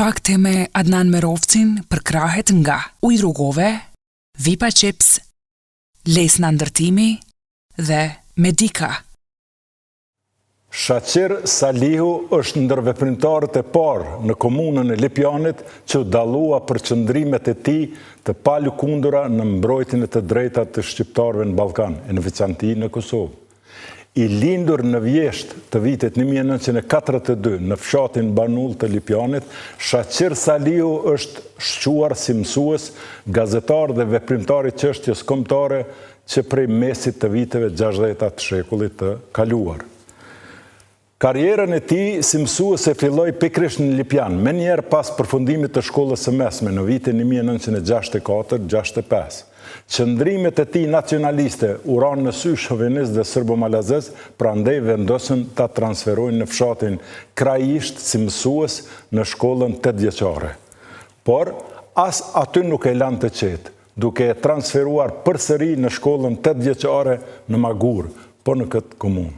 fakte me Adnan Merovcin për krahet nga ujë rrugove, Vipa Chips, lesna ndërtimi dhe Medika. Shaqir Salihu është ndër veprimtarët e parë në komunën e Lipjanit që u dallua për qëndrimet e tij të palëkundura në mbrojtjen e të drejtave të shqiptarëve në Ballkan, e në veçanti në Kosovë. I lindur në Vjesht të vitit 1942 në fshatin Banull të Lipjanit, Shaqir Salihu është shquar si mësues, gazetar dhe veprimtar i çështjes kombëtare që prej mesit të viteve 60 të shekullit të kaluar. Karrierën e tij si mësues e filloi pikërisht në Lipjan, menjëherë pas përfundimit të shkollës së mesme në vitin 1964-65. Qëndrimet e tij nacionaliste u ranë në sy shovinist dhe serbo-malazez, prandaj vendosën ta transferojnë në fshatin Krajisht si mësues në shkollën 8 vjeçare. Por as aty nuk e lanë të qetë, duke e transferuar përsëri në shkollën 8 vjeçare në Magur, po në këtë komunë.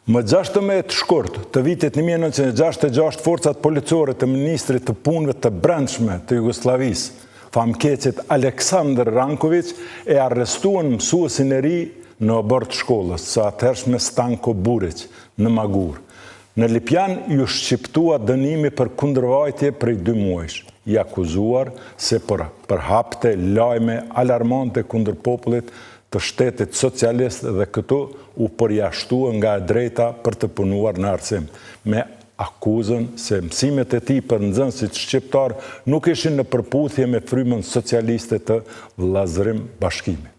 Më 16 shkurt të vitit 1966, forcat policore të ministrit të punëve të brendshme të Jugosllavisë, famkeqet Aleksandr Ranković, e arrestuan mësuesin e ri në abort shkollës, së atëhershme Stanko Burić, në Magur. Në Lipjan ju shqiptua dënimi për kundërvajtje prej 2 muajsh, i akuzuar se përhapte lajme alarmante kundër popullit të shtetit socialist dhe këtu u përjashtua nga e drejta për të punuar në arsim, me akuzën se mësimet e tij për nxënësit shqiptar nuk ishin në përputhje me frymën socialiste të Vllazërim Bashkimit.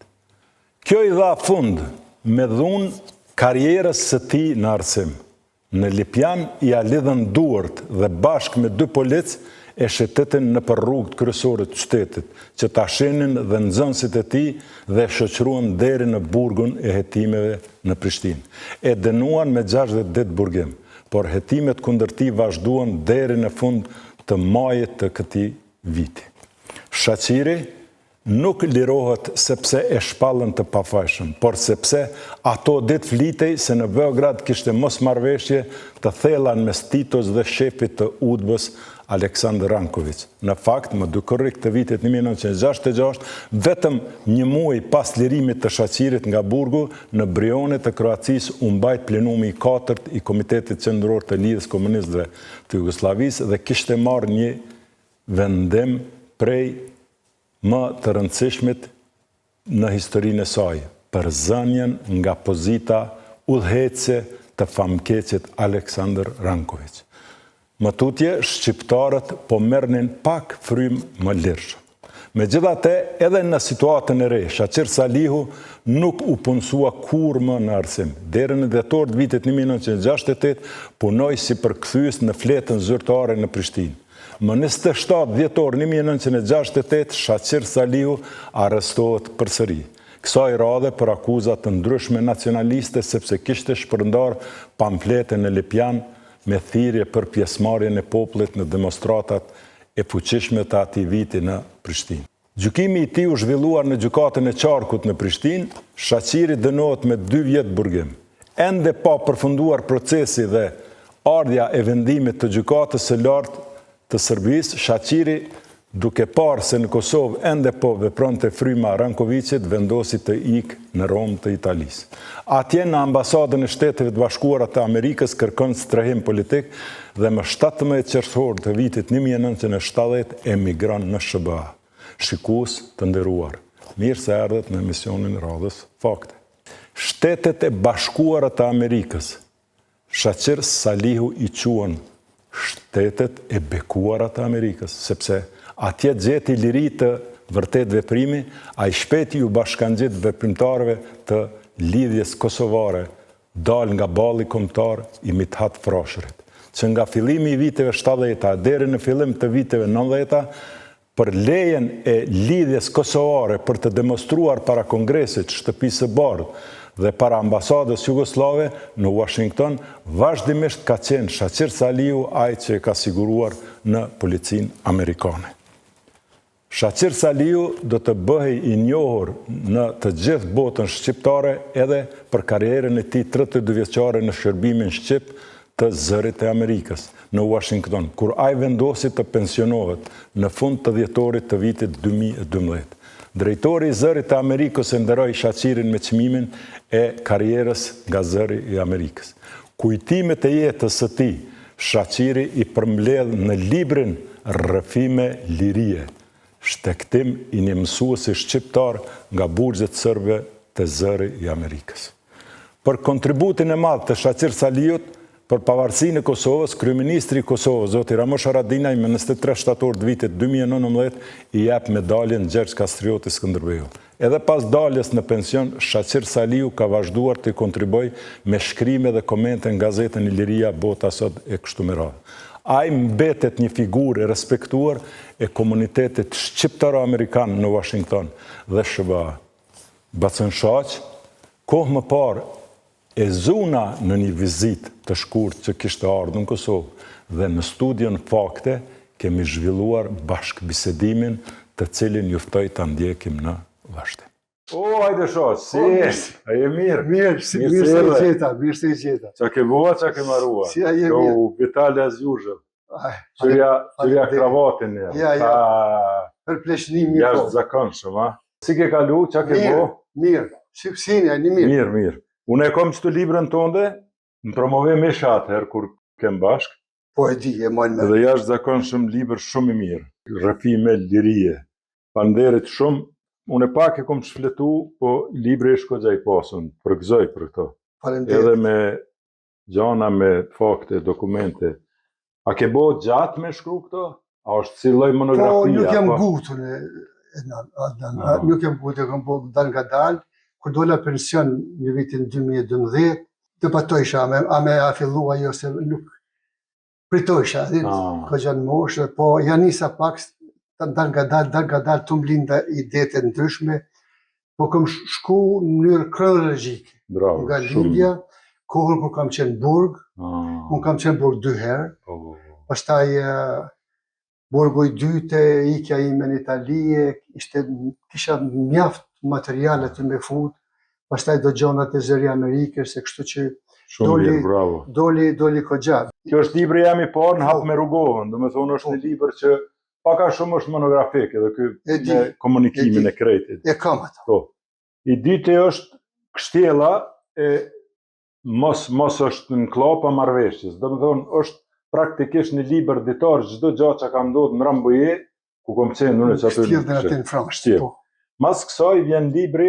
Kjo i dha fund me dhunë karrierës së tij në arsim. Në Lipjan ia lidhën duart dhe bashkë me 2 polic e shëtetin në për rrugët kryesore të qytetit, që ta shenin dhe nxënësit e tij dhe shoqëruan deri në burgun e hetimeve në Prishtinë. E dënuan me 60 ditë burgim, por hetimet kundër tij vazhduan deri në fund të majit të këtij viti. Shaqiri nuk lirohet sepse e shpallën të pafajshëm, por sepse ato ditë flitej se në Beograd kishte mosmarrëveshje të thella mes Titos dhe shefit të UDBA-s Aleksandr Ranković. Në fakt, më 2 korrik të vitit 1966, vetëm 1 muaj pas lirimit të Shaqirit nga burgu, në Brionet të Kroacisë u mbajt plenumi i 4 i Komitetit Qendror të Lidhjes Komunistëve të Jugosllavisë dhe kishte marrë një vendim prej më të rëndësishmit në historinë e saj, për zënjen nga pozita udhëheqëse të famkeqet Aleksandr Ranković. Më tutje, shqiptarët po merrnin pak frymë më lirshëm. Megjithatë, edhe në situatën e re, Shaqir Salihu nuk u punësua kur më në arsim. Deri në dhjetor të vitit 1968 punoi si përkthyes në fletën zyrtare në Prishtinë. Më 27 dhjetor 1968, Shaqir Salihu arrestohet përsëri. Kësaj radhe për akuzat të ndryshme nacionaliste sepse kishte shpërndar pamflete në Lipjan me thirrje për pjesëmarrjen e popullit në demonstratat e fuqishme të atij viti në Prishtinë. Gjykimi i tij u zhvilluar në gjykatën e Qarkut në Prishtinë, Shaqiri dënohet me 2 vjet burgim. Ende pa përfunduar procesi dhe ardhja e vendimit të gjykatës së lartë të Serbisë, Shaqiri, duke parë se në Kosovë ende po vepronte fryma Rankovićit, vendosi të ikë në Rom të Italisë. Atje në ambasadën e Shteteve të Bashkuara të Amerikës kërkon strehim politik dhe më 17 qershor të vitit 1970 emigron në SBA. Shikues të nderuar, mirë se erdhët në emisionin Radhës Fakte. Shtetet e Bashkuara të Amerikës, Shaqir Salihu i quan Shtetet e Bekuara të Amerikës, sepse atje gjeti liri të vërtet veprimi, a i shpeti ju bashkangjit veprimtarëve të lidhjes kosovare, dal nga balli kombëtar i Mithat Frashërit, që nga fillimi i viteve 70 deri në fillim të viteve 90 për lejen e lidhjes kosovare për të demonstruar para Kongresit, Shtëpisë së Bardhë dhe para ambasadës jugoslave në Washington, vazhdimisht ka qenë Shaqir Salihu ai që e ka siguruar në policinë amerikane. Shaqir Salihu do të bëhej i njohur në të gjithë botën shqiptare edhe për karrierën e tij 32 vjeçare në shërbimin shqip të zërit e Amerikës. në Washington, kur ai vendosi të pensionohet në fund të dhjetorit të vitit 2012. Drejtori i Zërit të Amerikës e nderoi Shaqirin me çmimin e karrierës nga Zëri i Amerikës. Kujtimet e jetës së tij, Shaqiri i përmbledh në librin Rrëfime lirie, shtektim i një mësuesi shqiptar nga burgjet sërbe të Zëri i Amerikës. Për kontributin e madh të Shaqir Saliut për pavarësinë e Kosovës, kryeministri i Kosovës, zoti Ramush Haradinaj, me 23 shtator të vitit 2019 i jep medaljen Gjergj Kastrioti Skënderbeu. Edhe pas daljes në pension, Shaqir Saliu ka vazhduar të kontriboj me shkrime dhe komente në gazetën Iliria, Bota Sot e kështu me radhë. Ai mbetet një figurë e respektuar e komunitetit shqiptaro-amerikan në Washington dhe SBA. Bacën kohë më parë e zuna në një vizit të shkurt që kishte ardhur në Kosovë dhe në studion Fakte kemi zhvilluar bashkë bisedimin të cilin juftoj të ndjekim në vazhdim. O, hajde shoq, si, a je mirë? Mirë se i gjeta. Qa ke bua, qa ke marua? Si a je mirë? O, Vitali as usual. Qërja kravatin njerë. Ja. Për pleshnim mirë. Jashtë zakonshëm, a? Si ke kalu, qa ke bo? Mirë. Shqipësin, ja, një mirë. Mirë. Unë e kom qëtë librën tonde, në promovim me atëherë kur kem bashkë. Po e di, e mojnë me. Dhe jashtë zakonshëm libër shumë i mirë. Rrëfime lirie. Panderit shumë. Unë e pak e kom shfletu, po libri e shko gjaj pasën, përgëzoj për këto. Faleminderit. Edhe me gjana, me fakte, dokumente. A ke bo gjatë me shkru këto? A është si lloj monografia? Po, nuk jam gutur, nuk jam gutur, kam bo dal nga dal. Kur dola pension në vitin 2012, debatojsha, a me a fillu ajo se nuk pritojsha, ko gjanë moshë, po janë nisa pak, dal nga dal të mlinda ide të ndryshme, po kam shku në mënyrë kronologjike. Bravo, nga lindja, kohën kur kam qenë burg, unë kam qenë burg 2 herë, pastaj burgu i dytë, ikja ime në Itali, kisha mjaft materiale të me fut, pastaj do gjonat e Zëri Amerikës, e kështu që shumë mirë, bravo. Doli ko gjatë. Kjo është libri jam i parë në hap me rrugohën, do me thonë është një libër që paka shumë është monografik edhe ky me komunikimin e krejtit. E kam ato. I dyti është kështjela e mos është në klapa marrëveshjes, do me thonë është praktikisht një libër ditar çdo gjë që ka ndodhur në Rambuje, ku kom qenë unë që aty. Mas kësaj vjen libri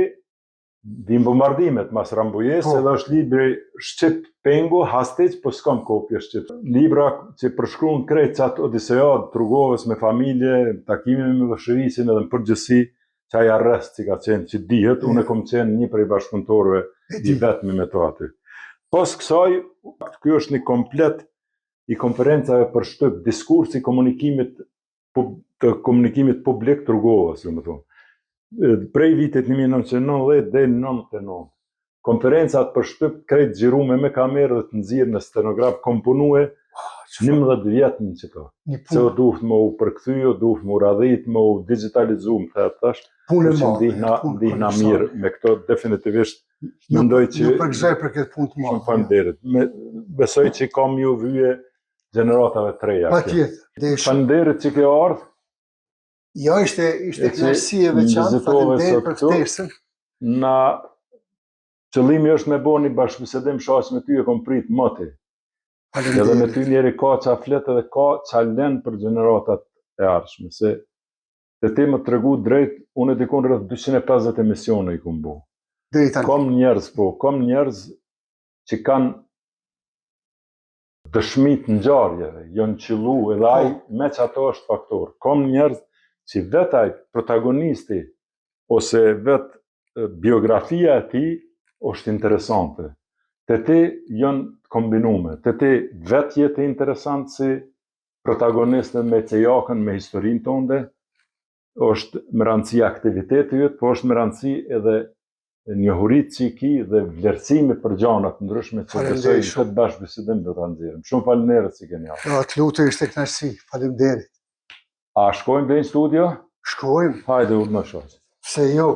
Vim bombardimet mas Rambujes, edhe është libri Shqip Pengu, Hastiq, po s'kam kopje Shqip. Libra që përshkruan krejt qatë odisejat, Trugovës me familje, takime me vëshërisin edhe në përgjësi, qaj arrest që ka qenë që dihet, unë e kom qenë një prej bashkëpunëtorëve i vetëmi me to aty. Pos kësaj, kjo është një komplet i konferencave për Shqip, diskursi komunikimit publik Trugovës, dhe më thonë. Prej vitit 1990 dhe 1999. Konferencat për Shqip krejt gjirume me kamerë dhe të nxirë në stenograf komponue 11 vjetë në qëto. Se o duft më u përkthy, duft më u radhit, më u digitalizu, më the tash, që ndihna mirë me këto definitivist. Mendoj që nuk përgëzoj për këtë punë të madhe. Shumë faleminderit. Besoj që kam ju vyje gjeneratave të reja. Patjetër. Faleminderit që ke ardhur. Jo, ishte kënaqësi e veçantë, faleminderit për ftesën. Na qëllimi është me bëni bashkëbisedim shaq me ty e kom prit moti. Edhe me ty njeri ka qa flet edhe ka qa len për gjeneratat e ardhshme. Se të ti më të regu drejt, unë e dikon rreth 250 emisione i kom bo. Kom njerëz që kanë dëshmit në gjarjeve, janë qëllu edhe aj me që ato është faktor. Kom njerëz që vetaj protagonisti ose vetë biografia e ti është interesante. Të ti janë kombinume, të ti vetë jetë interesant si protagoniste me cejakën me historinë tonde, është më rëndësi aktiviteti jëtë, po është më rëndësi edhe njohurit që i ki dhe vlerësimi për gjanat ndryshme që besoj në këtë bashkëbisedim dhe të nxjerrim. Shumë faleminderit që keni ardhur. Të lutur ishte kënaqësi, faleminderit. A shkojmë dhe në studio? Shkojmë. Hajde, u të më shoqë. Pse jo?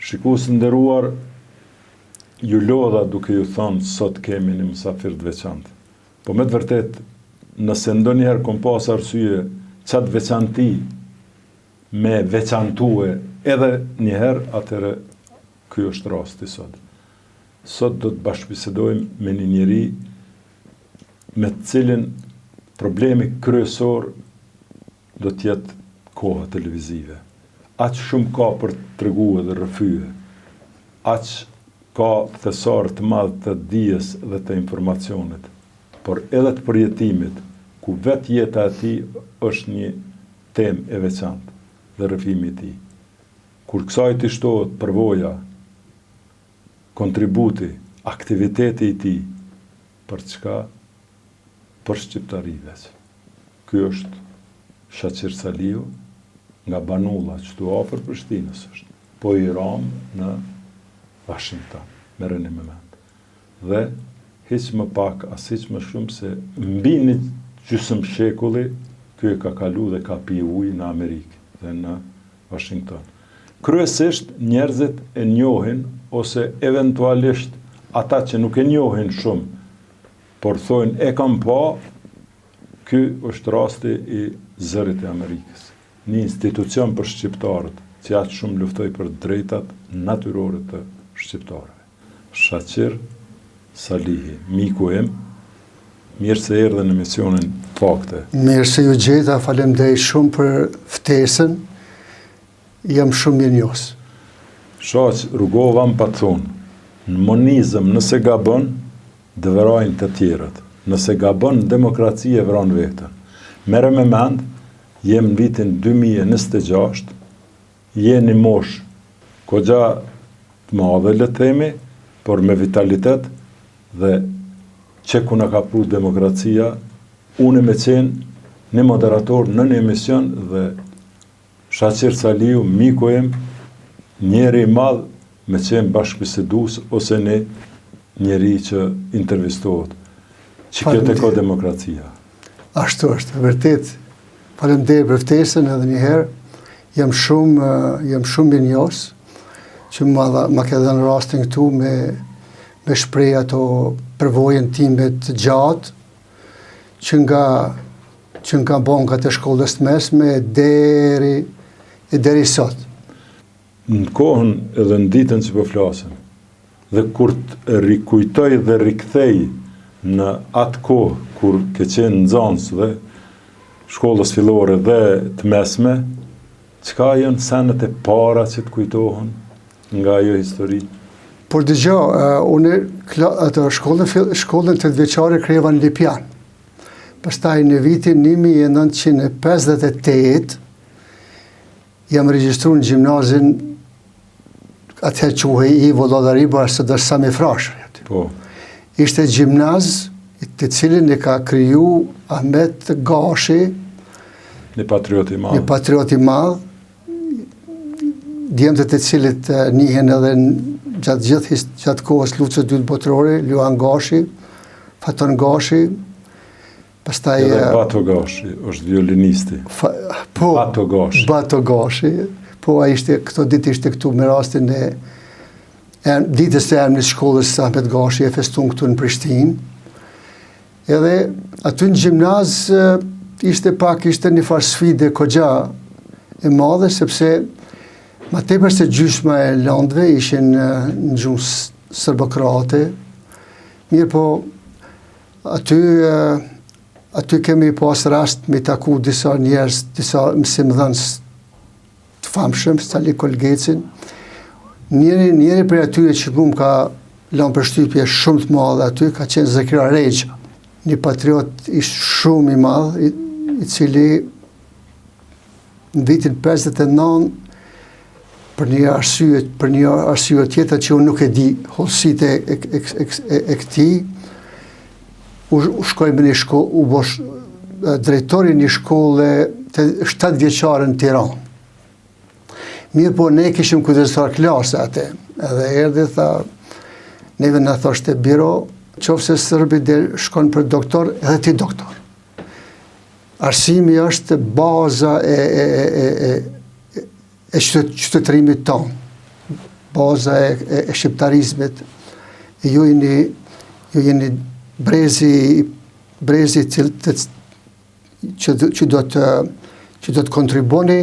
Shikusë nderuar, ju lodha duke ju thonë sot kemi një mësafir të veçantë. Po me të vërtet, nëse ndonjëherë kom pas arsye qatë veçanti me veçantue edhe njëherë, atëherë ky është rasti sot. Sot do të bashkëbisedojmë me një njeri me të cilin problemi kryesor do t'jetë koha televizive. Aq shumë ka për të treguar dhe rrëfye. Aq ka thesar të madh të dijes dhe të informacionit, por edhe të përjetimit, ku vetë jeta e tij është një temë e veçantë dhe rrëfimi i tij. Kur kësaj t'i shtohet përvoja, kontributi, aktiviteti i tij, për çka? Për shqiptarive. Ky është Shaqir Saliu, nga Banulla, qëtu afër Prishtinës është, po i ram në Washington, me rëni me mend. Dhe hiq më pak, as hiq më shumë se mbi një gjysmë shekulli, ky e ka kalu dhe ka pi ujë në Amerikë dhe në Washington. Kryesisht njerëzit e njohin, ose eventualisht ata që nuk e njohin shumë, por thojnë e kam pa, ky është rasti i Zërit e Amerikës. Një institucion për shqiptarët, që aq shumë luftoi për drejtat natyrore të shqiptarëve. Shaqir Salihi, miku im, mirë se erdhe në misionin Fakte. Mirë se ju gjeta, faleminderit shumë për ftesën, jam shumë mirënjohës. Shaq rrugova më pa thonë, në monizëm nëse gabon, dëvërojnë të tjerët. Nëse gabon, demokraci e vron vetën. Merre me mend, jem në vitin 2026, je një mosh kogja të madhe, le të themi, por me vitalitet dhe që ku na ka pru demokracia, unë me qenë një moderator në një emision dhe Shaqir Saliu, miku im, njeri i madh me qenë bashkëbisedues ose një njeri që intervistohet. Që kjo të ka demokracia. Ashtu është, vërtet. Faleminderit për ftesën edhe një herë. Jam shumë mirënjohës që ma ke dhënë rastin këtu me shpreh ato përvojën time të gjatë që nga bankat e shkollës të mesme deri sot. Në kohën edhe në ditën që po flasim, dhe kur të rikujtoj dhe rikthej në atë kohë kur ke qenë nxënës dhe shkollës fillore dhe të mesme, çka janë senet e para që të kujtohen nga ajo histori? Por dëgjoj, unë ato shkollën 8-vjeçare kreva në Lipjan. Pastaj në vitin 1958 jam regjistruar në gjimnazin atëherë quhej Ivo Llodariba së der Sami Frashëri. Po. Ishte gjimnaz të cilin e ka kriju Ahmet Gashi, një patriot i madh. Një patriot i madh, djemtët e cilit njihen edhe gjatë kohës luftës së dytë botërore, Luan Gashi, Faton Gashi, pastaj edhe Bato Gashi, është violinisti. Po, Bato Gashi. Bato Gashi, po a ishte këto ditë ishte këtu me rastin e ditës të emrit shkollës Ahmet Gashi e festun këtu në Prishtinë. Edhe aty në gjimnaz ishte një farë sfide kogja e madhe, sepse ma tepër se gjysma e landëve ishin në gjuhë serbokrate. Mirë po, aty kemi pas rast me taku disa njerëz, disa mësimdhënës të famshëm, Stali Kolgecin. Njëri për atyre që mu më ka lanë përshtypje shumë të madhe aty, ka qenë Zakira Regja, një patriot ishtë shumë i madh, i cili në vitin 59 për një arsye tjetër që unë nuk e di hollësitë e këtij, u shkoi me një shkollë, u bosh drejtori një shkolle 7-vjeçare në Tiranë. Mirë po, ne kishim kujdestar klase atë, edhe erdhi tha, neve na thoshte biro, qofse Serbi shkon për doktor, edhe ti doktor. Arsimi është baza e qytetërimit tonë, baza e shqiptarizmit. Ju jeni brezi që do të kontriboni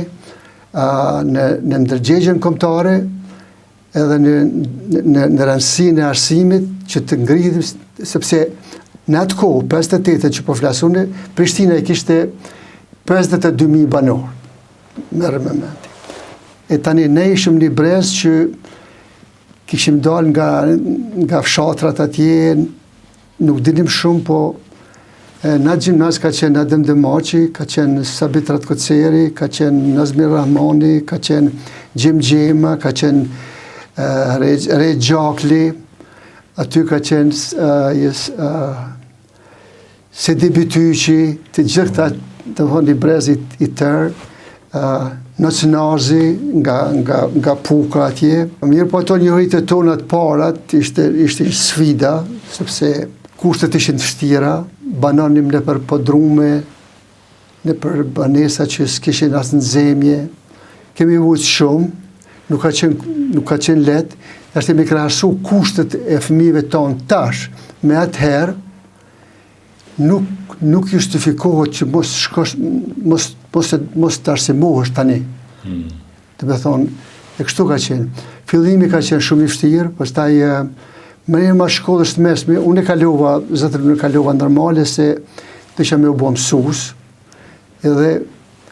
në ndërgjegjen kombëtare edhe në rëndësinë e arsimit që të ngrihet, sepse në atë kohë, 58 që po flasune, Prishtina i kishte 52.000 banor. Merë me menti. E tani ne ishim një brez që kishim dal nga fshatrat atje, nuk dinim shumë, po në atë gjimnaz ka qenë Adem Demaci, ka qenë Sabit Ratkoceri, ka qenë Nazmir Rahmani, ka qenë Gjim Gjema, ka qenë Rej Gjakli, aty ka qenë Sedi Bytyqi, të gjitha të thonë i brezit i tërë, Nacionazi nga Puka atje. Mirë po ato njërit e tonat parat ishte sfida, sepse kushtet ishin të vështira, bananim në për podrume, në për banesa që s'kishin asë në zemje. Kemi vujtë shumë, nuk ka qenë letë, është me krahasu kushtet e fëmijëve tonë tash, me atëherë, nuk justifikohet që mos të arsimohesh tani. Të me thonë, e kështu ka qenë. Fillimi ka qenë shumë i vështirë, pastaj mënyrë ma shkollës të mesme, unë e kalova normale se të isha me u bo mësus, edhe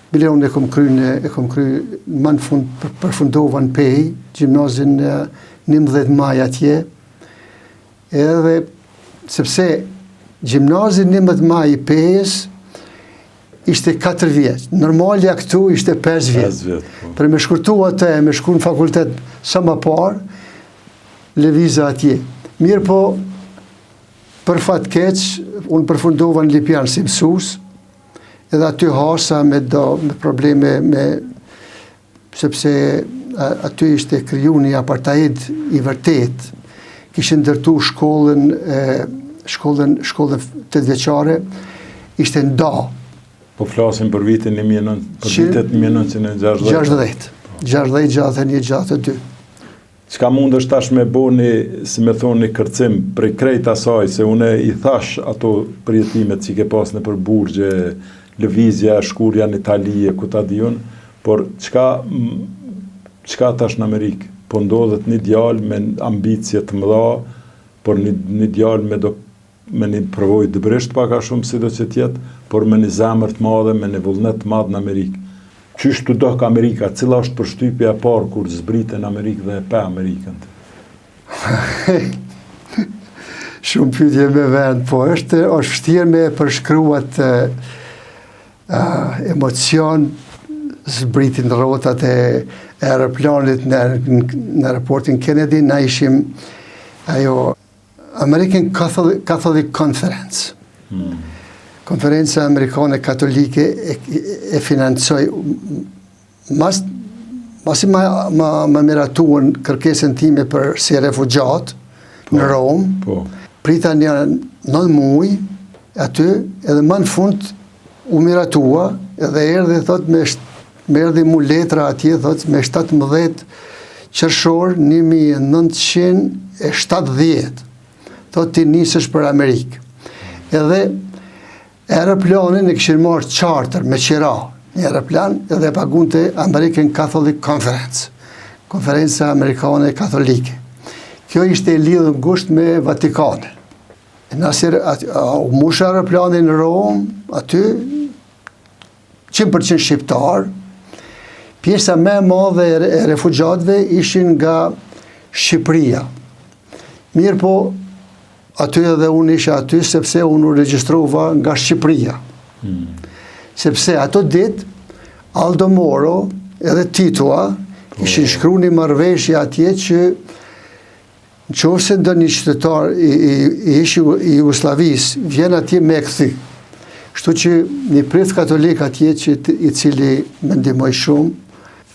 bile unë e kom kry më në fund përfundova në Pej, gjimnazin 11 maj atje, edhe sepse gjimnazin 11 maj i Pejës ishte 4 vjeç. Normalja këtu ishte 5 vjeç. Për me shkurtu atë, me shku në fakultet sa më parë, lëviza atje. Mirë po, për fat keq, unë përfundova në Lipjan si mësus, edhe aty hasa me probleme, sepse aty ishte kriju një apartheid i vërtet. Kishin ndërtu shkollën 8 vjeçare, ishte nda. Po flasim për vitin 1960. 60-62. Çka mund është tash me boni, si me thonë, një kërcim prej krejt asaj, se une i thash ato përjetimet që ke pas në për burgje, lëvizja, shkurja në Itali, ku ta diun, por çka tash në Amerikë? Po ndodhet një djalë me ambicje të mëdha, por një djalë me një përvoj dëbrisht paka shumë si do që tjetë, por me një zemër të madhe, me një vullnet të madhe në Amerikë. Qysh të dohë Amerika, cila është përshtypja e parë kur zbrite në Amerikë dhe e pe Amerikën? Shumë pyetje me vend, po është vështirë me përshkruat emocion, zbritin rrotat e aeroplanit në aeroportin Kennedy, na ishim ajo American Catholic Conference. Konferenca Amerikane Katolike e financoj, masi ma miratuan kërkesën time për si refugjat në Romë, prita një 9 muj aty, edhe më në fund u miratua, edhe erdhi thot me erdhi mu letra atje, thot me 17 qershor 1970, thot ti nisësh për Amerikë. Edhe aeroplanin e këshin marrë charter me qira, një aeroplan edhe pagunte American Catholic Conference, konferenca Amerikane Katolike. Kjo ishte e lidhë ngusht me Vatikanin. Nasir u mush aeroplanin në Romë, aty 100% shqiptar, pjesa me madhe e refugjatëve ishin nga Shqipëria. Mirë po, aty edhe unë isha aty, sepse unë u regjistrova nga Shqipëria. Sepse ato dit, Aldo Moro edhe Titua ishin shkru një marrëveshje atje që nëse do një qytetar i Jugosllavis vjen atje me këthy. Kështu që një prith katolik atje i cili më ndihmoi shumë,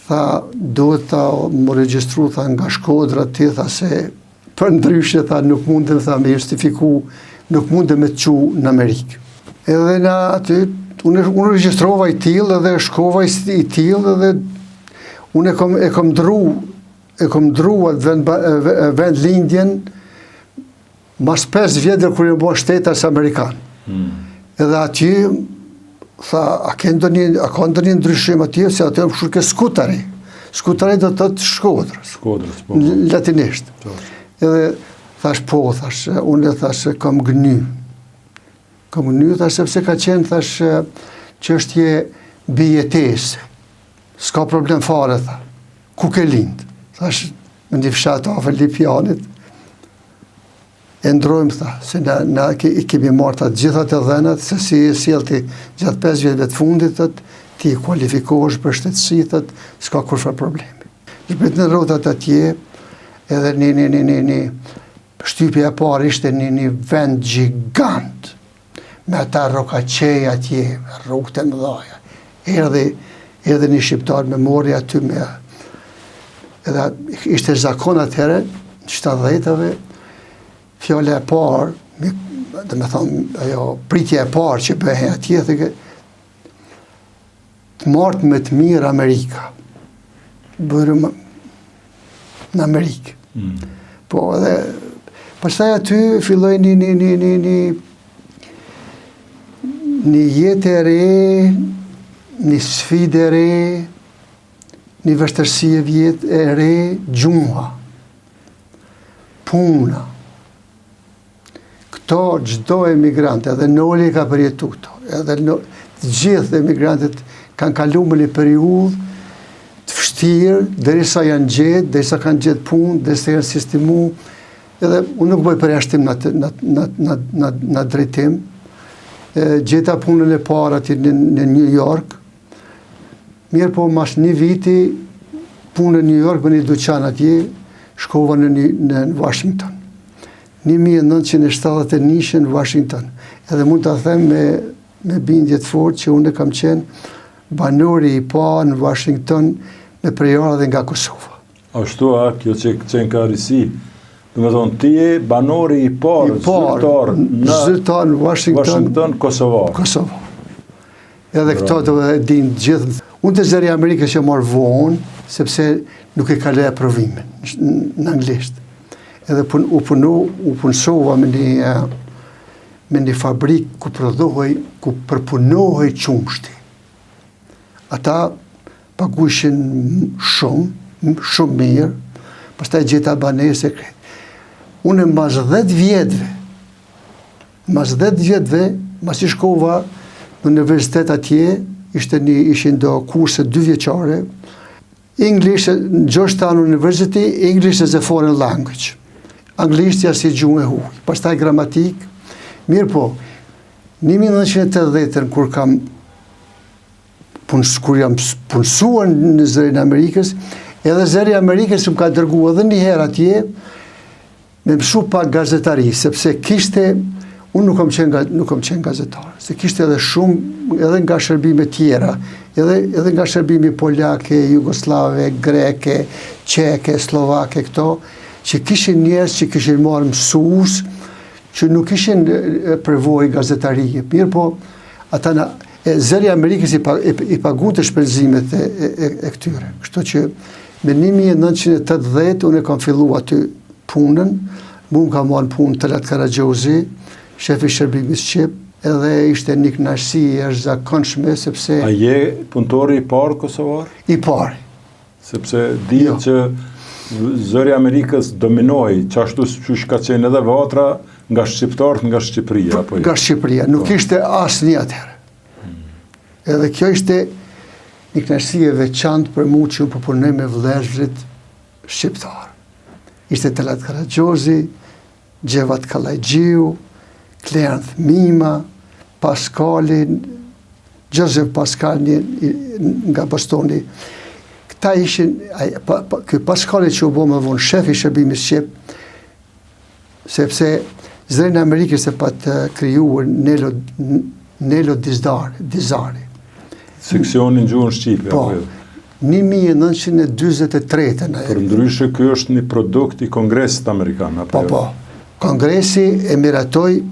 tha duhet ta më regjistru nga Shkodra, ti tha se për ndryshe, tha, nuk mundem, tha, me justifiku, nuk mundem me të qu në Amerikë. Edhe na aty, unë regjistrova i tillë edhe shkova i tillë edhe unë e kom ndru atë vend lindjen mas 5 vjetër kur i bën shtetas amerikan. Edhe aty tha, a ka ndonjë ndryshim atje, se aty është ke Skutari. Skutari do të thotë Shkodrës. Shkodrës, po. Latinisht. Edhe thash po, unë thash kam gëny. Kam gëny, thash sepse ka qenë, thash, çështje bijetese. S'ka problem fare, tha. Ku ke lind? Thash, në një fshat afër Lipjanit. E ndrojmë, tha, se na i kemi marrë të gjithat e dhenat, se si e sjellti gjatë 5 vjetëve të fundit, ti kualifikohesh për shtetësi, s'ka kurfar problemi. Shpet në rrotat atje, edhe një shtypja e parë ishte një vend gjigant, me ata rokaqej atje, rrugët e mëdhaja. Erdhi një shqiptar me mori aty me... Edhe ishte zakon atëherë, në 70-ave, fjale e parë, dhe me thonë, ajo pritje e parë që bëhe atje, të martë me të mirë Amerika. Bërë në Amerikë. Po, edhe, pastaj aty filloj një jetë e re, një sfidë e re, një vështërsi e re, gjuha, puna. Këto çdo emigrant, edhe Noli ka përjetu këto, edhe të gjithë emigrantet kanë kaluar në një periudhë të vështirë, derisa janë gjetë, derisa kanë gjetë punë, derisa janë sistemu, edhe unë nuk bëj përjashtim në drejtim. Gjeta punën e parë aty në New York, mirë po mas një viti punë në New York, me një dyqan atje, shkova në Washington. 1971 në Washington. Edhe mund të them me bindje të fortë që unë kam qenë banori i parë në Washington në periudhë dhe nga Kosova. Ashtu kjo që qenë ka risi. Do të thonë ti je banori i parë zyrtar në Washington, Kosovar. Kosovar. Edhe këto do e din gjithë. Unë të zëri Amerikës që marrë vonë, sepse nuk e kaloj aprovimin në anglisht. Edhe u punësova me një fabrikë ku përpunohej qumshti. Ata paguishin shumë mirë, pastaj gjeta banese. Unë mas 10 vjetëve, mas i shkova në universitet atje, ishin do kurse 2 vjeçare, English, Georgetown University, English as a foreign language. Anglishtja si gjuhë e huaj, pastaj gramatik. Mirë po, 1980 kur jam punësuar në zërin Amerikës, edhe zëri Amerikës më ka dërguar edhe një herë atje me mësu pak gazetari, sepse kishte, unë nuk kam qenë gazetar, se kishte edhe shumë, edhe nga shërbime tjera, edhe nga shërbime polake, jugoslave, greke, çeke, slovake, këto, që kishin njerëz që kishin marrë mësues, që nuk ishin përvojë gazetarie. Mirë po, ata zëri Amerikës i paguante shpenzimet e këtyre. Kështu që me 1980 unë kam filluar aty punën, mu ka marrë punë Talat Karagjozi, shefi shërbimit shqip, edhe ishte një kënaqësi e jashtëzakonshme sepse... A je punëtori i parë kosovar? I parë. Sepse di që zëri Amerikës dominoi, qashtu që ka qenë edhe vatra nga shqiptarët nga Shqipëria. Nga Shqipëria, nuk ishte asnjë atëherë. Edhe kjo ishte një kënaqësi e veçantë për mua që punoj me vëllezërit shqiptar. Ishte Talat Karagjozi, Gjevat Kallajgjiu, Kleanth Mima, Paskali, Joseph Paskal nga Bostoni. Këta ishin, ky Paskali që u bë më vonë shef i shërbimit shqip, sepse zërin Amerikës e pat krijuar Nelo Dizari. Seksionin gjuhën shqipe. Po, 1943. Për ndryshe, ky është një produkt i Kongresit Amerikan. Po. Kongresi e miratoi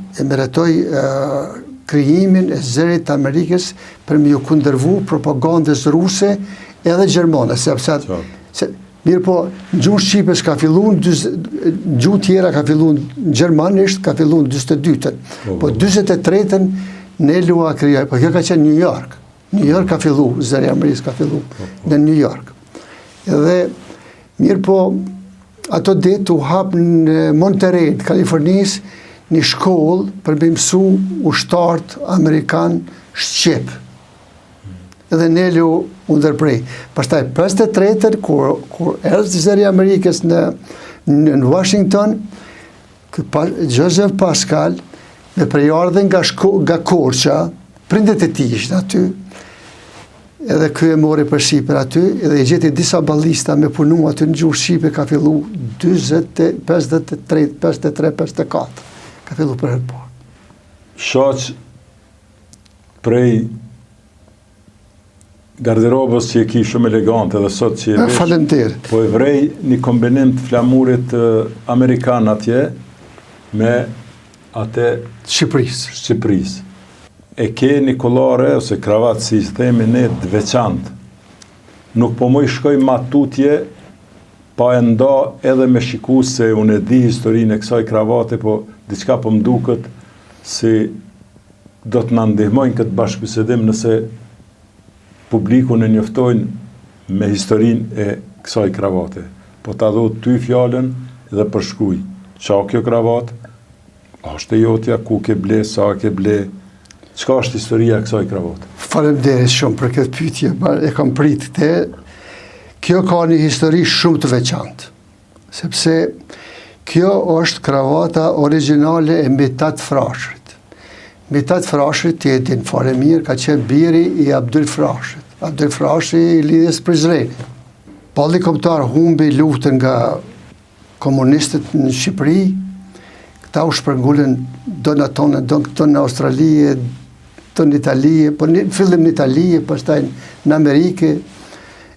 krijimin e zërit të Amerikës për me ju kundërvu propagandës ruse edhe gjermane, sepse Mirë po, në gjuhë Shqipe ka fillu, në gjuhë tjera ka fillu në gjermanisht, ka fillu në 22-ën. Po 23-ën në lua krija, po kjo ka qenë New York. New York ka fillu, Zëri Amerikës ka fillu në New York. Edhe, mirë po, ato ditë u hapë në Monterey, në Kalifornisë, një shkollë për me mësu ushtartë Amerikan Shqip. Edhe Nelu u ndërprej. Pastaj 53-ën, kur erdhi Zëri Amerikës në Washington, Joseph Pascal, me prejardhen nga Korça, prindet e tij ishin aty, edhe ky e mori për Shqipër aty, edhe i gjeti disa ballista me punu aty në gjuhë Shqipe, ka fillu 53-54, ka fillu për herë parë. Shoq prej garderobës që e ki shumë elegante dhe sot që e vesh, Faleminderit. po e vrej një kombinim të flamurit amerikan atje me atë Shqipërisë. E ke një kollare ose kravatë, si themi ne, të veçantë. Nuk po më i shkoj matutje pa e nda edhe me shiku se unë e di historinë e kësaj kravate, po diçka po më duket si do të na ndihmojnë këtë bashkëbisedim nëse publiku në njoftojnë me historinë e kësaj kravate. Po ta dho ty fjallën dhe përshkruj. Qa kjo kravatë? A është e jotja, ku ke ble, sa ke ble? Qka është historia e kësaj kravate? Faleminderit shumë për këtë pyetje, e kam prit te. Kjo ka një histori shumë të veçantë, sepse kjo është kravata origjinale e Mitat Frashërit. Mitat Frashërit, ti e din fare mirë, ka qenë biri i Abdul Frashërit. Abdul Frashëri i lidhjes për Izraelin. Palli kombëtar humbi luftën nga komunistët në Shqipëri, këta u shpërngulën do në tonë, do në Australie, do në Italie, po në fillim në Italie, pastaj në Amerikë,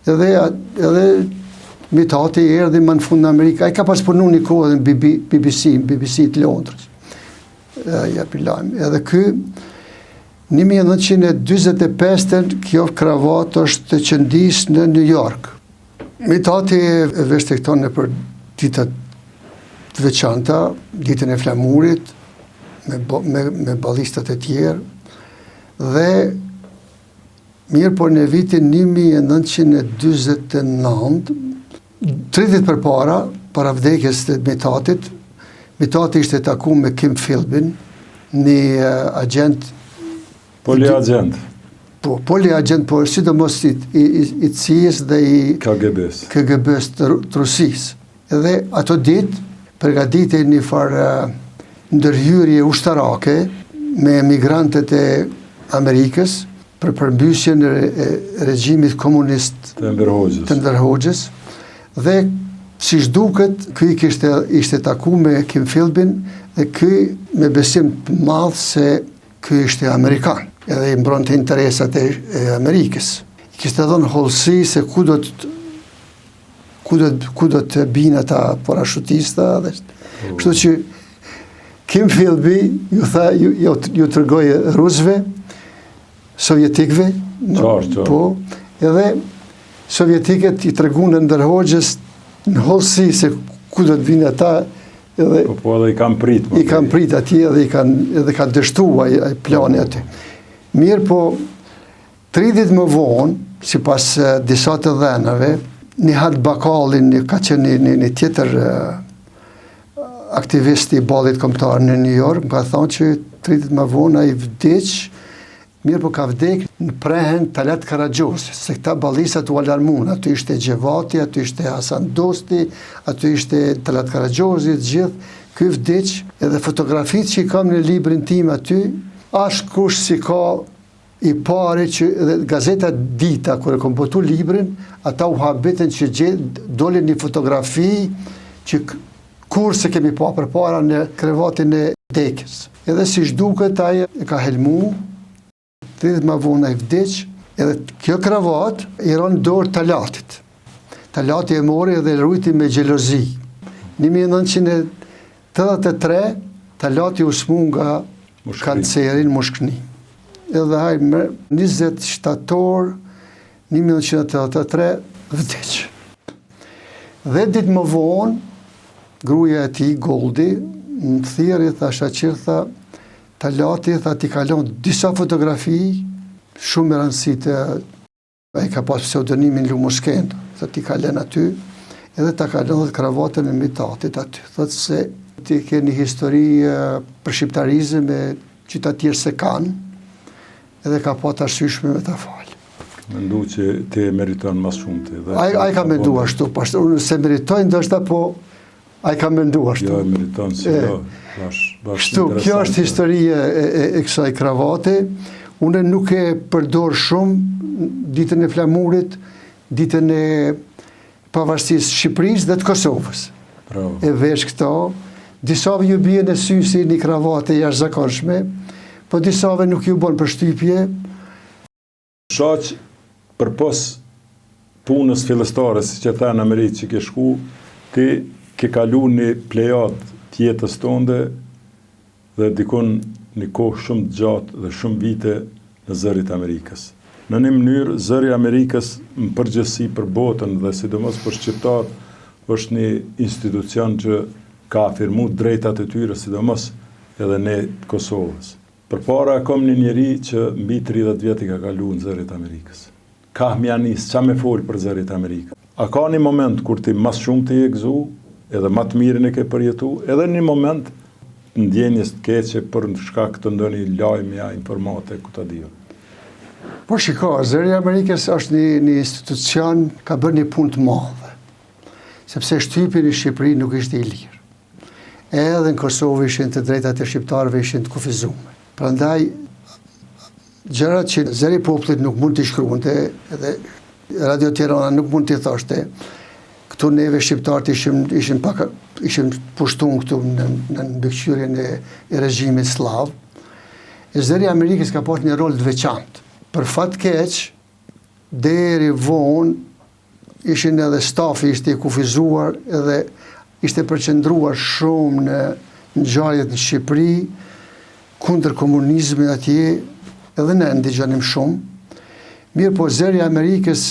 edhe Mitati erdhi më në fund në Amerikë. Ai ka pas punu një kohë në BBC të Londrës. Edhe ky 1945 kjo kravat është të qëndis në New York. Mitati e veshte këto në për ditët të veçanta, ditën e flamurit, me ballistat e tjerë, dhe mirë por në vitin 1949, 30 para vdekjes të Mitatit, Mitati ishte taku me Kim Philbin, një agent. Poliagent. Po, poliagent, po sidomos i CIA-s dhe i KGB-s të Rusisë. Edhe ato ditë përgatitej një farë ndërhyrje ushtarake me emigrantët e Amerikës për përmbysjen e regjimit komunist të Enver Hoxhës, dhe si shduket, ky ishte taku me Kim Philbin dhe ky me besim të madh se ky ishte Amerikan, edhe i mbronte interesat e Amerikës. I kishte dhënë hollësi se ku do të binë ata parashutista. Kështu që Kim Philby ju tha, ju tërgoj rusëve, sovjetikve, po, edhe sovjetikët i tërgunë ndër Hoxhës në hollësi se ku do të vinë ata, po edhe i kam prit. I kam prit atje edhe kanë dështu ai plani aty. Mirë po, 30 më vonë, si pas disa të dhenave, një Hat Bakalin, ka qenë një tjetër aktivisti i ballit kombëtar në New York, më ka thonë që 30 më vonë ai vdiq, mirë po ka vdek në prehen Talat Karaxhosi, se këta ballistat u alarmuan, aty ishte Gjevati, aty ishte Hasan Dosti, aty ishte Talat Karaxhosi, të gjithë, ky vdiq, edhe fotografitë që i kam në librin tim aty, askush si ka i pari që edhe gazeta Dita, kur e kom botu librin, ata u habitën që doli një fotografi që kur se kemi pa për para në krevatin e dekës. Edhe si shduket ai e ka helmu, 30 më vonë ai vdiq, edhe kjo kravat i ron dorë Talatit. Talati e mori edhe rujti me xhelozi. 1983 Talati u smu nga kancerin mushkëni. Edhe ai 20 shtator 1983 vdiq. Dhe ditë më vonë, gruaja e tij, Goldi, më thirri, tha Shaqir, tha, ta lati, tha, ti kalon disa fotografi, shumë me rëndësi ai ka pas pseudonimin Lumoskendo, tha, ti kalen aty, edhe ta kalon dhe kravatën e mitatit aty. Thot se ti ke një histori për shqiptarizëm me qyta tjerë se kanë, edhe ka pa të arsyeshme me ta falë. Mendu që ti e meriton mas shumë ti. Ai ka mendu ashtu, unë se meritoj ndoshta, po ai ka mendu ashtu. Jo, e meriton si jo. Kështu, kjo është historia e kësaj kravate. Unë nuk e përdor shumë ditën e flamurit, ditën e pavarësisë Shqipërisë dhe të Kosovës. Bravo. E vesh këto, disave ju bie në sy si një kravate jashtëzakonshme, po disave nuk ju bën përshtypje. Shaq, për pos punës fillestare, si që tha në Amerikë që ke shku, ti ke kalu një plejad tjetës tonde dhe dikon një kohë shumë gjatë dhe shumë vite në zërit Amerikës. Në një mënyrë, zëri Amerikës më përgjësi për botën dhe sidomos për shqiptar është një institucion që ka afirmu drejtat e tyre, sidomos edhe ne Kosovës. Përpara kom një njeri që mbi 30 vjetë i ka kalu në zërit Amerikës. Ka mjanis, qa me folë për zërit Amerikës. A ka një moment kur ti mas shumë të i e gëzu, edhe ma të mirin e ke përjetu, edhe një moment ndjenjes të keqe për në shkak të ndonjë lajme, informate, ku ta dio. Po shiko, zëri i Amerikës është një institucion, ka bërë një punë të madhe, sepse shtypi në Shqipëri nuk ishte i lirë. Edhe në Kosovë ishin të drejtat e shqiptarëve ishin të kufizuar. Prandaj, gjërat që zëri i popullit nuk mund t'i shkruante, edhe Radio Tirana nuk mund t'i thoshte, këtu neve shqiptarët ishim pushtun këtu në mbikëqyrjen e regjimit slav. Zëri i Amerikës ka pas një rol të veçantë. Për fat keq, deri vonë ishin edhe stafi ishte i kufizuar edhe ishte përqendruar shumë në ngjarjet në Shqipëri, kundër komunizmit atje, edhe ne ndigjonim shumë. Mirë po, zëri i Amerikës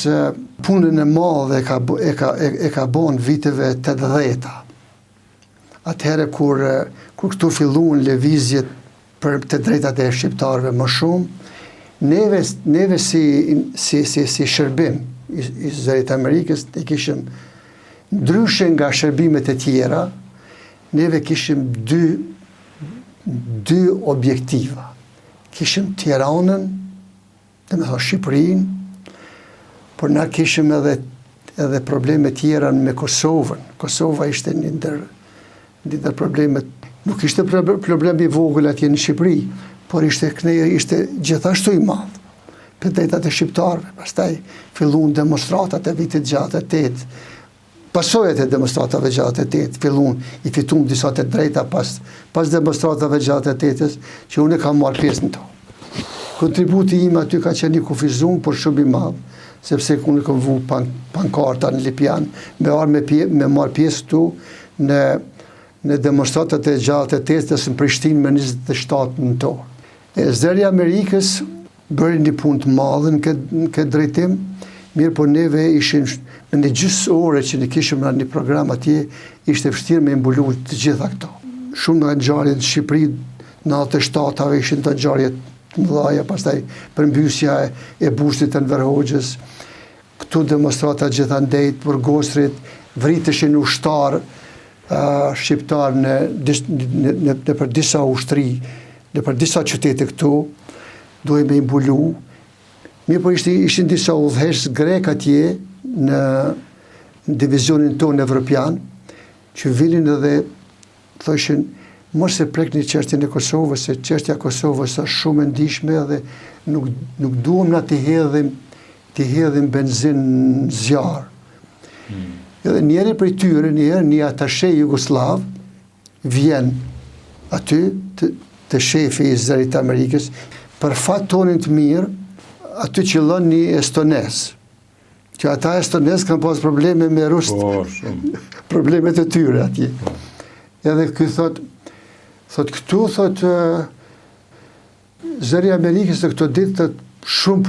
punën e madhe e ka bën viteve 80-ta. Atëherë kur këtu filluan lëvizjet për të drejtat e shqiptarëve më shumë, neve si shërbim i zërit Amerikës, ne kishim ndryshe nga shërbimet e tjera, neve kishim dy objektiva. Kishim Tiranën, dhe me thonë Shqipërinë, por na kishim edhe probleme tjera me Kosovën. Kosova ishte një ndër problemet, nuk ishte problem i vogël atje në Shqipëri, por ishte gjithashtu i madh për drejtat e shqiptarëve. Pastaj filluan demonstratat e vitit 68. Pasojat e demonstratave gjatë 8 filluan i fituan disa të drejta pas demonstratave gjatë 8-s që unë kam marrë pjesë në to. Kontributi im aty ka qenë i kufizum, por shumë i madh, sepse unë kam vu pankarta në Lipjan, me marrë pjesë këtu në demonstratat e gjatë 8-s në Prishtinë me 27 nëntor. Zëri i Amerikës bëri një punë të madhe në këtë drejtim, mirë po neve ishim në një gjysmë ore që ne kishim në një program atje, ishte vështirë me mbulu të gjitha këto. Shumë nga ngjarjet në Shqipëri në 97-ave ishin të ngjarjet të mëdha, pastaj përmbysja e bushtit të Enver Hoxhës, këtu demonstrata gjithandej për Gostrit, vriteshin ushtar shqiptar në për disa ushtri, në për disa qytete këtu, duhet me imbulu. Mirë po ishin disa udhëheqës grek atje në divizionin tonë evropian, që vinin edhe thoshin, mos e prekni çështjen e Kosovës, se çështja e Kosovës është shumë e ndihshme dhe nuk duam na të hedhim benzin në zjarr. Edhe njëri prej tyre, një atashe jugoslav, vjen aty të shefi i zërit Amerikës, për fat tonin të mirë, aty qëllon një estonez, që ata estonez kanë pas probleme me rusët, problemet e tyre atje. Edhe ky thot këtu, zëri i Amerikës në këto ditë shumë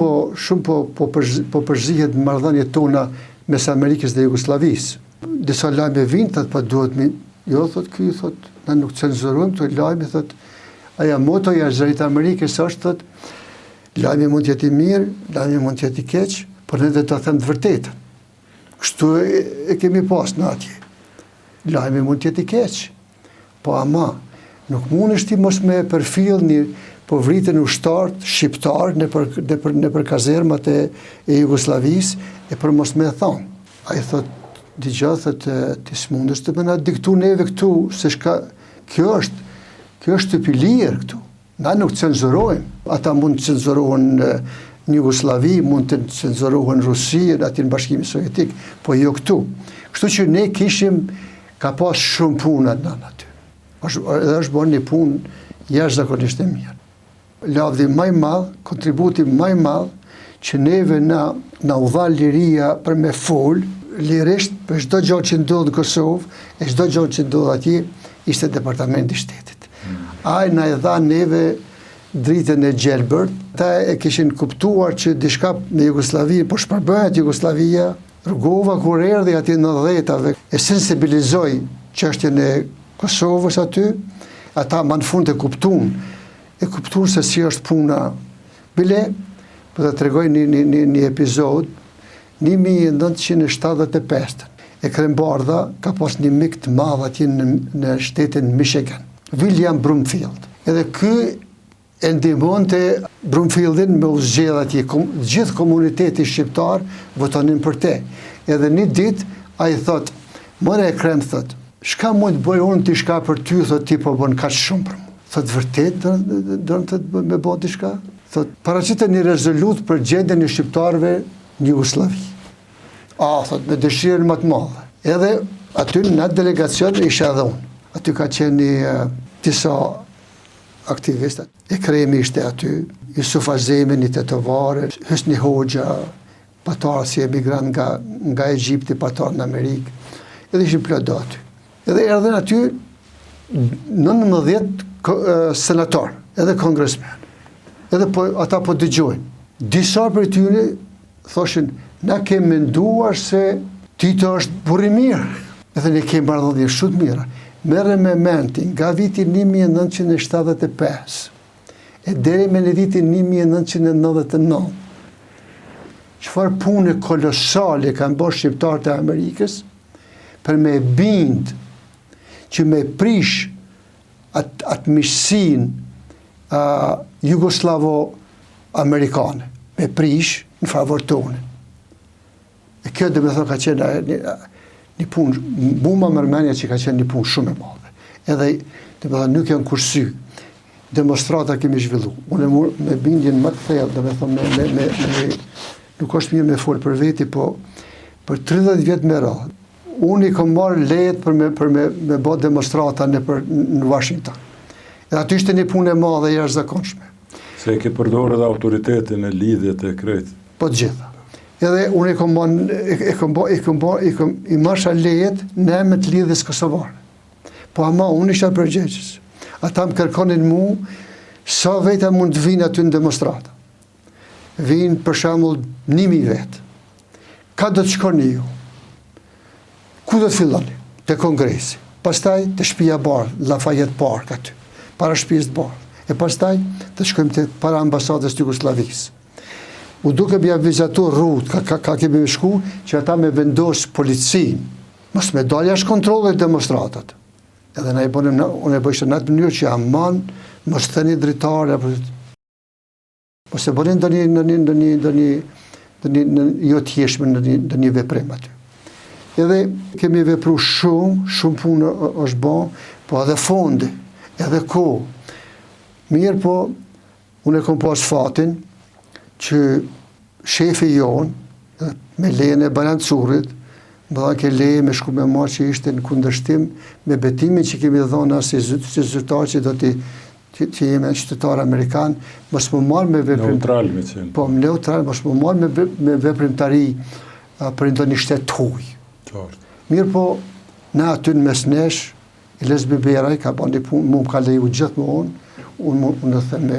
po përzihet marrëdhëniet tona mes Amerikës dhe Jugosllavisë. Disa lajme vinë, thot, po duhet mi... Jo, thot, ky, thot, na nuk cenzurojmë këto lajme, thot, aja motoja e Zërit Amerikës është, thot, lajmi mund t'jeti mirë, lajmi mund t'jeti keq, por ne dhe të them të vërtetën. Kështu e kemi pas në atje. Lajmi mund t'jeti keq, po ama, nuk mund është ti mos me përfill një po vritën ushtarët shqiptarë në për kazermat e Jugoslavisë, e për mos me thonë. A i thot, digja, thot, ti s'mundës të mëna diktu neve këtu, se shka, kjo është të pilirë këtu. Na nuk cenzurojmë. Ata mund të cenzurohen në Jugoslavi, mund të cenzurohen në Rusi, aty në Bashkimin Sovjetik, po jo këtu. Kështu që ne kishim, ka pas shumë puna në aty. Edhe është bërë një punë jashtëzakonisht e mirë. Lavdi më i madh, kontributi më i madh që neve na u dha liria për me fol, lirisht për çdo gjë që ndodh në Kosovë, e çdo gjë që ndodh atje, ishte Departamenti i Shtetit. Ai na e dha neve dritën e gjelbërt, ta e kishin kuptuar që diçka në Jugosllavi, po shpërbëhet Jugosllavia, rrugova kur erdhi aty në 90-tave, e sensibilizoi çështjen e Kosovës aty, ata më në fund e kuptuan se si është puna. Bile, po të tregoj një epizod, 1975, e Krembardha ka pas një mik të madh atje në shtetin Michigan, William Brumfield. Edhe ky e ndihmonte Brumfieldin me u zgjedh atje, gjithë komuniteti shqiptar votonin për te. Edhe një ditë ai thot, "More e Krem, thot, shka mund të bëj unë ti shka për ty, thot, ti po bën kaq shumë për mua." Thot, vërtet do të me bë diçka? Thot, paraqitet një rezolut për gjendjen e shqiptarëve në Jugosllavi. Thot, me dëshirën më të madhe. Edhe aty në delegacion isha edhe unë. Aty ka qenë disa aktivistat. E Kremi ishte aty, Jusuf Azemi, një tetovare, Hysni Hoxha, patarë si emigrant nga Egjipti, patarë në Amerikë. Edhe ishin plot do aty. Edhe erdhen aty 19 senator, edhe kongresmen. Edhe ata po dëgjojnë. Disa për tyre thoshin, na kemë menduar se Tito është burri mirë. Edhe ne kemi marrëdhënie shumë mira. Merrem me menti nga viti 1975 e deri me në vitin 1999. Çfarë pune kolosale kanë bërë shqiptarët e Amerikës për me bind që me prish atë miqësinë jugoslavo-amerikane, me prish në favor tonë. E kjo dhe me thë ka qenë një punë, buma mërmenja që ka qenë një punë shumë e madhe. Edhe, dhe me thë, nuk janë kursy. Demonstrata kemi zhvillu. Unë me bindjen më të thellë, dhe me thë, nuk është mirë me folë për veti, po për 30 vjetë me radhë. Unë i kom marrë lejet për me bë demonstrata në Washington. Edhe aty ishte një punë e madhe e jashtëzakonshme. Se e ke përdorë dhe autoritetin e lidhjet e krejt? Po të gjitha. Edhe unë i marsha lejet në emër të lidhjes kosovare. Po ama unë isha përgjegjës. Ata më kërkonin mu sa veta mund të vinë aty në demonstrata. Vinë për shembull 1000 vetë. Ka do të shkoni ju? Ku do të filloni? Te kongresi. Pastaj te shtëpia Bardh, Lafayette Park aty, para shtëpisë Bardh. E pastaj të shkojmë te para ambasadës të Jugosllavisë. U duke bja vizatur rrugë, ka kemi me shku, që ata me vendos policin, mos me dalë jashtë kontrollit demonstratat. Edhe unë e bëjshtë në atë mënyrë që aman, mos thëni dritare, mos e bënin jo t'jeshme në një veprim aty. Edhe kemi vepru shumë punë është bon, po edhe fondi, edhe ko. Mirë po, unë e kom pas fatin, që shefi jonë, me lejen e balancurit, më dha ke leje me shku me ma që ishte në kundërshtim me betimin që kemi dhona si zyrtar që do që jemi në qytetar Amerikan, mos më marrë me veprim... Neutral me qenë. Po, neutral, mos më marrë me veprimtari për ndo një shtet huj. Mirë po, na aty në mesnesh, Iles Biberaj ka ba një punë, mu më ka leju gjithë më unë në them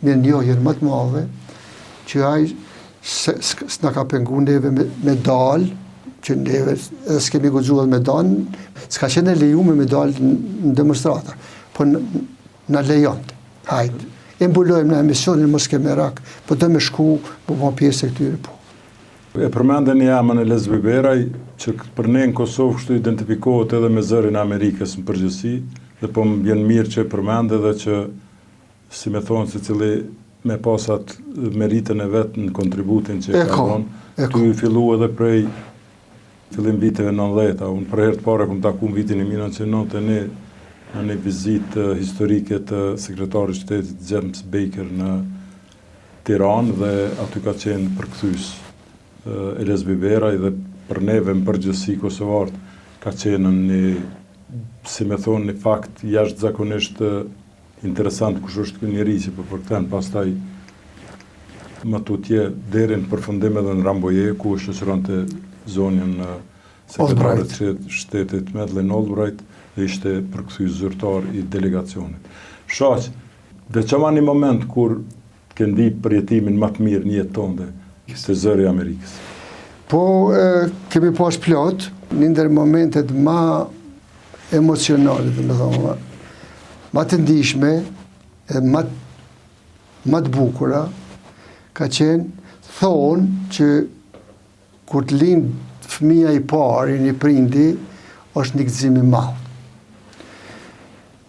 me njohjen më të madhe, që ai s'na ka pengu neve me dalë që neve edhe s'kemi guxuar me dalë, s'ka qenë lejuar me dalë në demonstrata, po na lejonte. Hajde, e mbulojmë në emisionin mos kemi rak, po do me shku, po ma pjesë e këtyre po. E përmendën jamën e Lesbi Beraj, që për ne në Kosovë kështu identifikohet edhe me zërin e Amerikës në përgjithësi, dhe po më bjen mirë që e përmendë edhe që, si me thonë, se cili me pasat meritën e vetë në kontributin që e ka dhonë, ty fillu edhe prej fillim viteve 90-a, unë për herë të pare këmë taku në vitin 1991 në një vizit historike të sekretarit shtetit James Baker në Tiranë dhe aty ka qenë përkthys e Lesbi Beraj dhe për neve në përgjithësi kosovarët ka qenë një, si me thonë, një fakt jashtëzakonisht interesant kush është ky njeri që po përkthen pastaj më tutje deri në përfundim edhe në Ramboje ku shoqëronte zonjën sekretarit shtetit Madeleine Albright dhe ishte përkthyes zyrtar i delegacionit. Shoq, veçama një moment kur ke ndi përjetimin më të mirë në jetën tënde të zëri i Amerikës. Po, kemi pas plot, një ndër momentet ma emocionale, dhe me thonë, ma të ndishme, ma të bukura, ka qenë, thonë që kur të lind fëmija i parë, një prindi, është një gëzim i madh.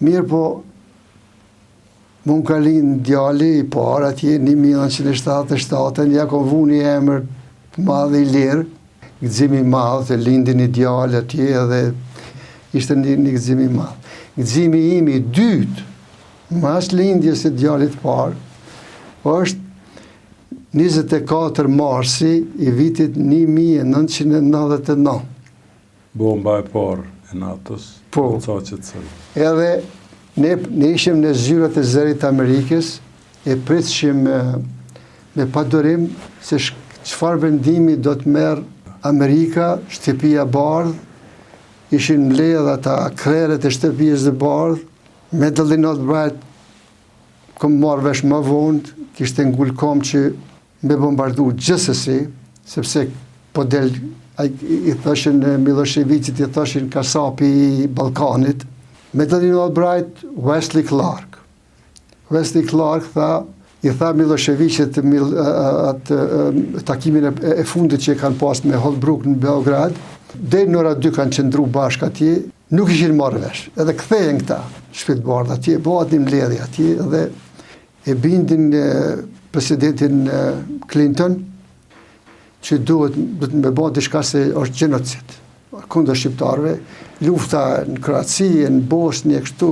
Mirë po, mund ka lind djali i parë, atje 1977, ja ko vu një emër të madh i lirë, gëzim i madh, të lindi një djali atje edhe ishte një gëzim i madh. Gëzimi im i dytë, mas lindjes e djalit parë, është 24 marsi i vitit 1999. Bomba e parë e NATO-s. Po. Edhe ne ishim në zyrat e zërit Amerikës, e pritshim me padurim se çfarë vendimi do të merr Amerika, shtëpia bardh, ishin mbledh ata krerët e shtëpisë së bardh, Madeleine Albright kom marrë vesh më vonë, kishte ngul kom që me bombardu gjithsesi, sepse po del, i thoshin Miloševićit, i thoshin kasapi i Ballkanit. Madeleine Albright, Wesley Clark. Wesley Clark i tha Miloševićit atë takimin e fundit që kanë pas me Holbrooke në Beograd, deri në ora 2 kanë qëndru bashkë atje, nuk ishin marrë vesh. Edhe kthehen këta shtëpi bardh atje, bëhet një mbledhje atje dhe e bindin presidentin Clinton që duhet me bëhet diçka se është gjenocid kundër shqiptarëve, lufta në Kroaci, në Bosnjë, kështu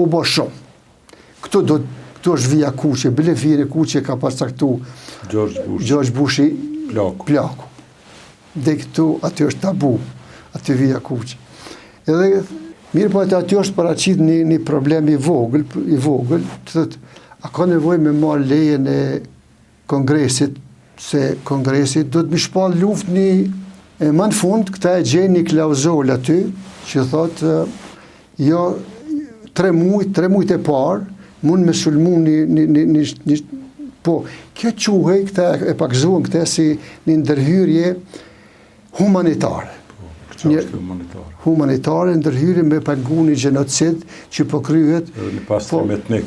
u bë shumë. Këtu është vija kuqe, bile vijën e kuqe ka përcaktu George Bushi plaku. Dhe këtu aty është tabu, aty vija kuqe. Edhe mirë po aty është paraqit një problem i vogël, të thotë, a ka nevojë me marrë lejen e Kongresit, se Kongresi do të më shpall luftë më në fund, këta e gjenë një klauzol aty, që thotë, jo, 3 muajt e parë, mund me sulmu po, kjo quhej, këta e pakzuan këta si një ndërhyrje humanitare. Humanitare, ndërhyrje me pagu një gjenocid që po kryhet. Një pastrim etnik.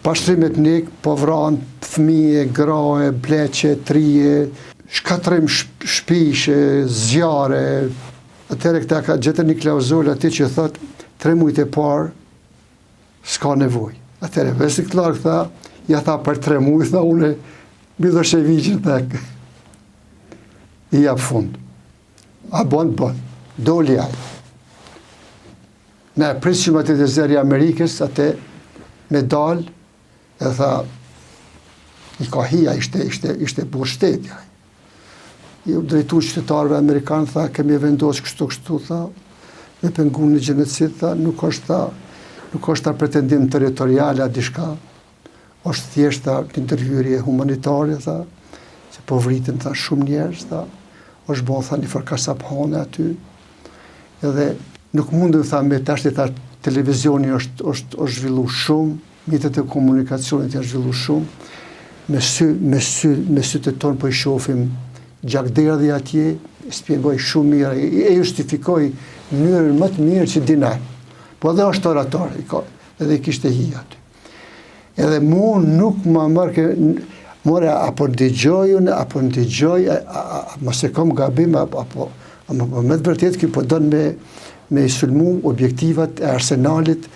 Pastrim etnik, po vranë fëmije, graje, pleqe, trije, shkatrim shpishe, zjare. Atëre këta ka gjetër një klauzul ati që thot 3 muajt e parë s'ka nevoj. Atëre, Wesley Clark tha, ja tha për 3 muaj, tha une Miloševićin thek. I jap fund. A bon. Doli aj. Ne prisim atë të zëri Amerikës, atë me dal, e tha, i ka hija, ishte bur shtetja. I u drejtu qytetarëve Amerikanë, tha, kemi vendosë kështu, tha, me pengun në gjenocid, tha, nuk është ta pretendim territoriale a diçka, është thjeshta një ndërhyrje humanitare, tha, se po vritin, tha, shumë njerëz, tha, është bon, tha, një farkasapane aty, edhe nuk mundë, tha, me tashti, tha, televizioni është zhvillu shumë, mjetet e komunikacionit janë zhvillu shumë, me sytë tonë po i shofim gjakderdhi atje, spjegoj shumë mirë, e justifikoj në mënyrën më të mirë që dinaj. Po edhe është orator, edhe kishte hi aty. Edhe mu nuk më mërë, more apo ndëgjoj unë, apo ndëgjoj, mos e kom gabim, apo me të vërtet kjo po donë me sulmu objektivat e arsenalit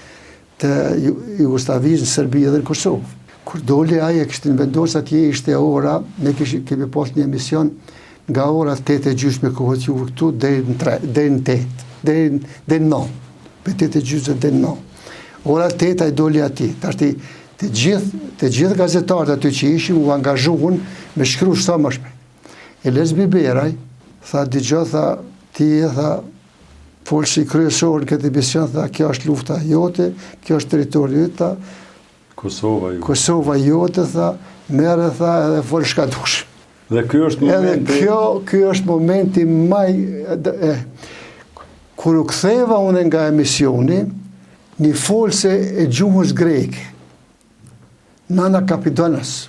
të Jugoslavisë në Serbi dhe në Kosovë. Kur doli aje kështë në vendosë atje ishte ora, ne kemi pas një emision nga ora 8:30 me kohët juve këtu, deri në 8, deri në 9, për 8:30 deri në 9. Ora 8 ai doli atje. Tashti të gjithë gazetarët aty që ishim u angazhuan me shkruaj sa më shpejt. Elez Biberaj tha dëgjoj, tha ti tha folsi kryesor në këtë emision, tha kjo është lufta jote, kjo është territori yt, tha Kosova jote, tha merre, tha edhe fol shka dush. Dhe ky është momenti. Edhe ky është momenti kur u ktheva unë nga emisioni, një folse e gjuhës greke, Nana Kapidonës.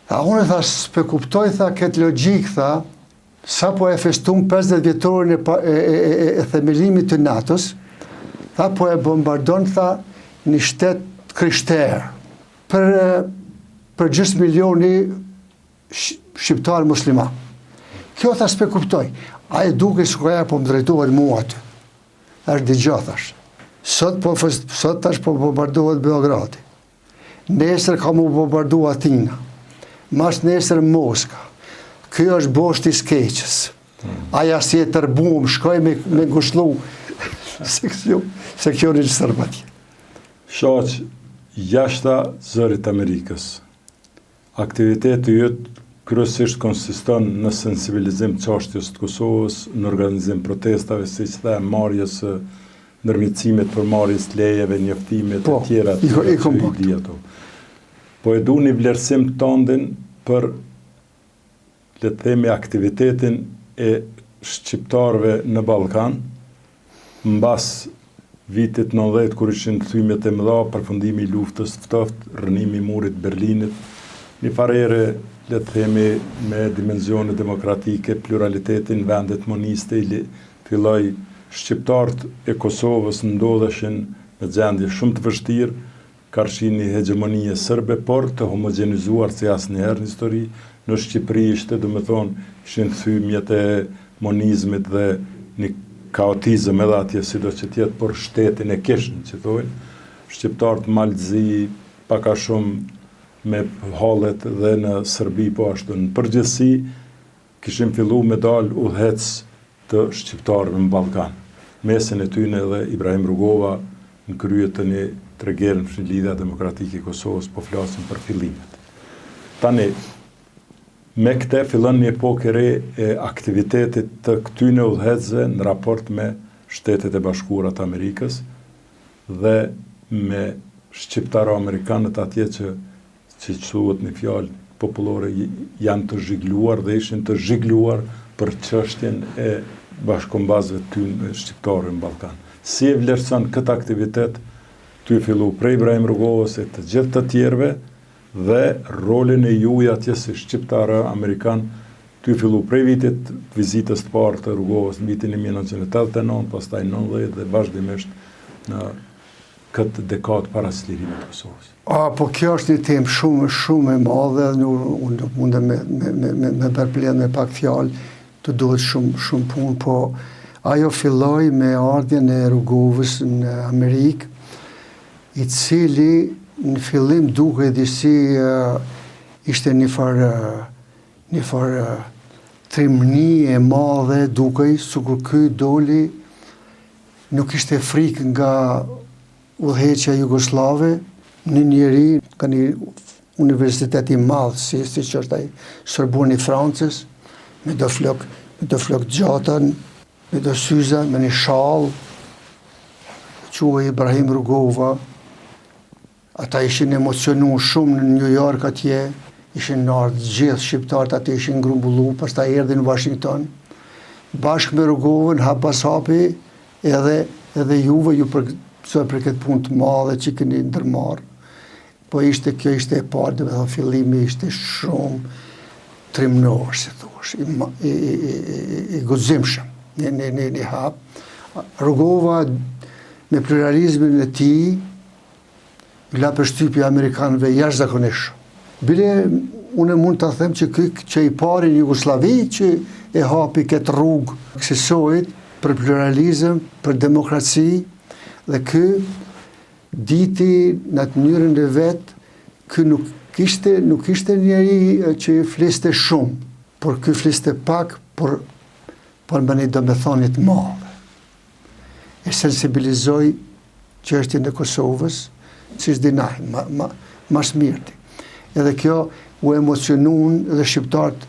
Tha unë tha s'pe kuptoj, tha këtë logjik, tha sa po e festum 50 vjetorin e themelimit të NATO-s, tha po e bombardon, tha një shtet krishterë për gjysmë milioni shqiptarë musliman. Kjo tha s'pe kuptoj. A e duke s'koja po më drejtohet mua aty. Është dëgjoj, thash. Sot tash po bombardohet Beogradi. Nesër ka mu bombardu Atina. Mas nesër Moska. Kjo është boshti Skeqës. Aja si e tërbum, shkoj me ngushlu seksionin Sërbati. Shaq, jashta zërit Amerikës. Aktiviteti jëtë kryesisht konsiston në sensibilizim çështjes të Kosovës, në organizim protestave, siç the, marrjes së ndërmjetësimit për marrjes lejeve, njoftimit e tjera të ato. Po e du një vlerësim tëndin për, le të themi, aktivitetin e shqiptarëve në Ballkan, mbas vitit 90 kur ishin thymet e mëdha, përfundimi i luftës të ftoftë, rënimi i murit Berlinit, një farere, le të themi, me dimensione demokratike, pluralitetin, vendet moniste, filloi shqiptarët e Kosovës ndodheshin në gjendje shumë të vështirë, karshin një hegemonie sërbe, por të homogenizuar si asnjëherë në histori. Në Shqipëri ishte, do me thonë, ishin thymjet e monizmit dhe një kaotizëm edhe atje, sido që tjetë, por shtetin e kishin, që thojnë. Shqiptarët Malzi, paka shumë me hallet dhe në Serbi po ashtu. Në përgjithësi, kishim fillu me dalë udhëhec të shqiptarëve në Ballkan. Mesin e tyne edhe Ibrahim Rugova në krye të një tregerën në Lidhja Demokratike e Kosovës, po flasim për fillimet. Tani, me këte fillon një epokë e re e aktivitetit të këtyne udhëhecëve në raport me Shtetet e Bashkuara të Amerikës dhe me shqiptaro-amerikanët atje që thuhet një fjalë popullore, janë të zhigluar dhe ishin të zhigluar për çështjen e bashkombasëve tyne shqiptarë në Ballkan. Si e vlerëson këtë aktivitet, ty fillu prej Ibrahim Rugovës e të gjithë të tjerëve dhe rolin e juaj atje si shqiptarë amerikan, ty fillu prej vitit vizitës të parë të Rugovës në vitin 1989, pastaj 90 dhe vazhdimisht në këtë dekadë para slirimit të Kosovës. Po kjo është një temë shumë e madhe, unë nuk mundem me përpledh me pak fjalë, të duhet shumë punë, po ajo filloi me ardhjen e Rugovës në Amerikë, i cili në fillim duket si ishte një farë trimni e madhe, dukej sikur ky doli, nuk ishte frikë nga udhëheqja jugoslave, një njeri ka një universitet i madh si që është ai Sorboni i Francës, me do flok gjatën, me do syza, me një shall, quhej Ibrahim Rugova. Ata ishin emocionu shumë në New York atje, ishin ardhur gjithë shqiptarët atje, ishin grumbullu, pastaj erdhin në Washington. Bashkë me Rugovën, hap pas hapi, edhe juve ju për këtë punë të madhe që keni ndërmarrë. Po kjo ishte e parë, dhe me thonë fillimi ishte shumë trimnor, si thuash, i guximshëm, një hap. Rugova me pluralizmin e tij i la përshtypje Amerikanëve jashtëzakonisht. Bile unë mund të them që i pari në Jugosllavi që e hapi këtë rrugë kësajt për pluralizëm, për demokraci, dhe ky diti në të mënyrën e vet, ky nuk ishte njeri që fliste shumë, por ky fliste pak, por me një domethënie të madhe. E sensibilizoi çështjen e Kosovës, siç dinaj, mas mirti. Edhe kjo u emocionun dhe shqiptarët,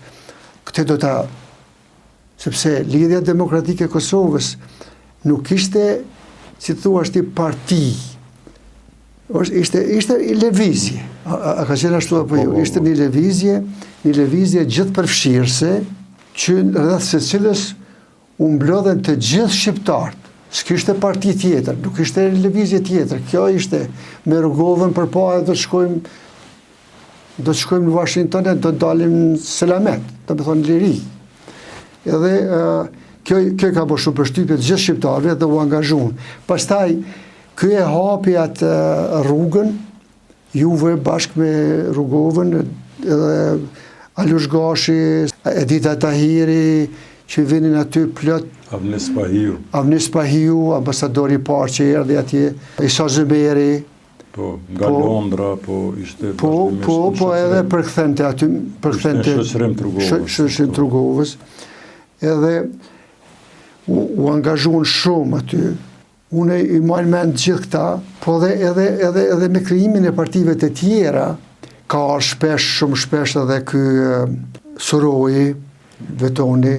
këtë do ta, sepse lidhja demokratike e Kosovës nuk ishte, si thua, ishte parti, ishte i lëvizje. A ka qenë ashtu apo jo? Ishte një lëvizje gjithë përfshirëse, që rreth se cilës u mblodhen të gjithë shqiptarët. S'kishte parti tjetër, nuk ishte lëvizje tjetër. Kjo ishte me Rugovën përpara do të shkojmë në Washington e do të dalim në Selamet, do të thonë liri. Edhe kjo ka bërë shumë përshtypje të gjithë shqiptarëve dhe u angazhuan. Pastaj ky e hapi atë rrugën, juve bashkë me Rugovën, edhe Alush Gashi, Edita Tahiri, që vinin aty plot. Avnis Pahiu, ambasadori i parë që erdhi atje, Isa Zymeri. Po, nga Londra, po ishte bashkëmisht. Po edhe përkthente aty, shoqërim të Rugovës. Edhe u angazhuan shumë aty. Unë i marr mend gjithë këta, po edhe me krijimin e partive të tjera, ka shumë shpesh edhe ky Soroji, vetoni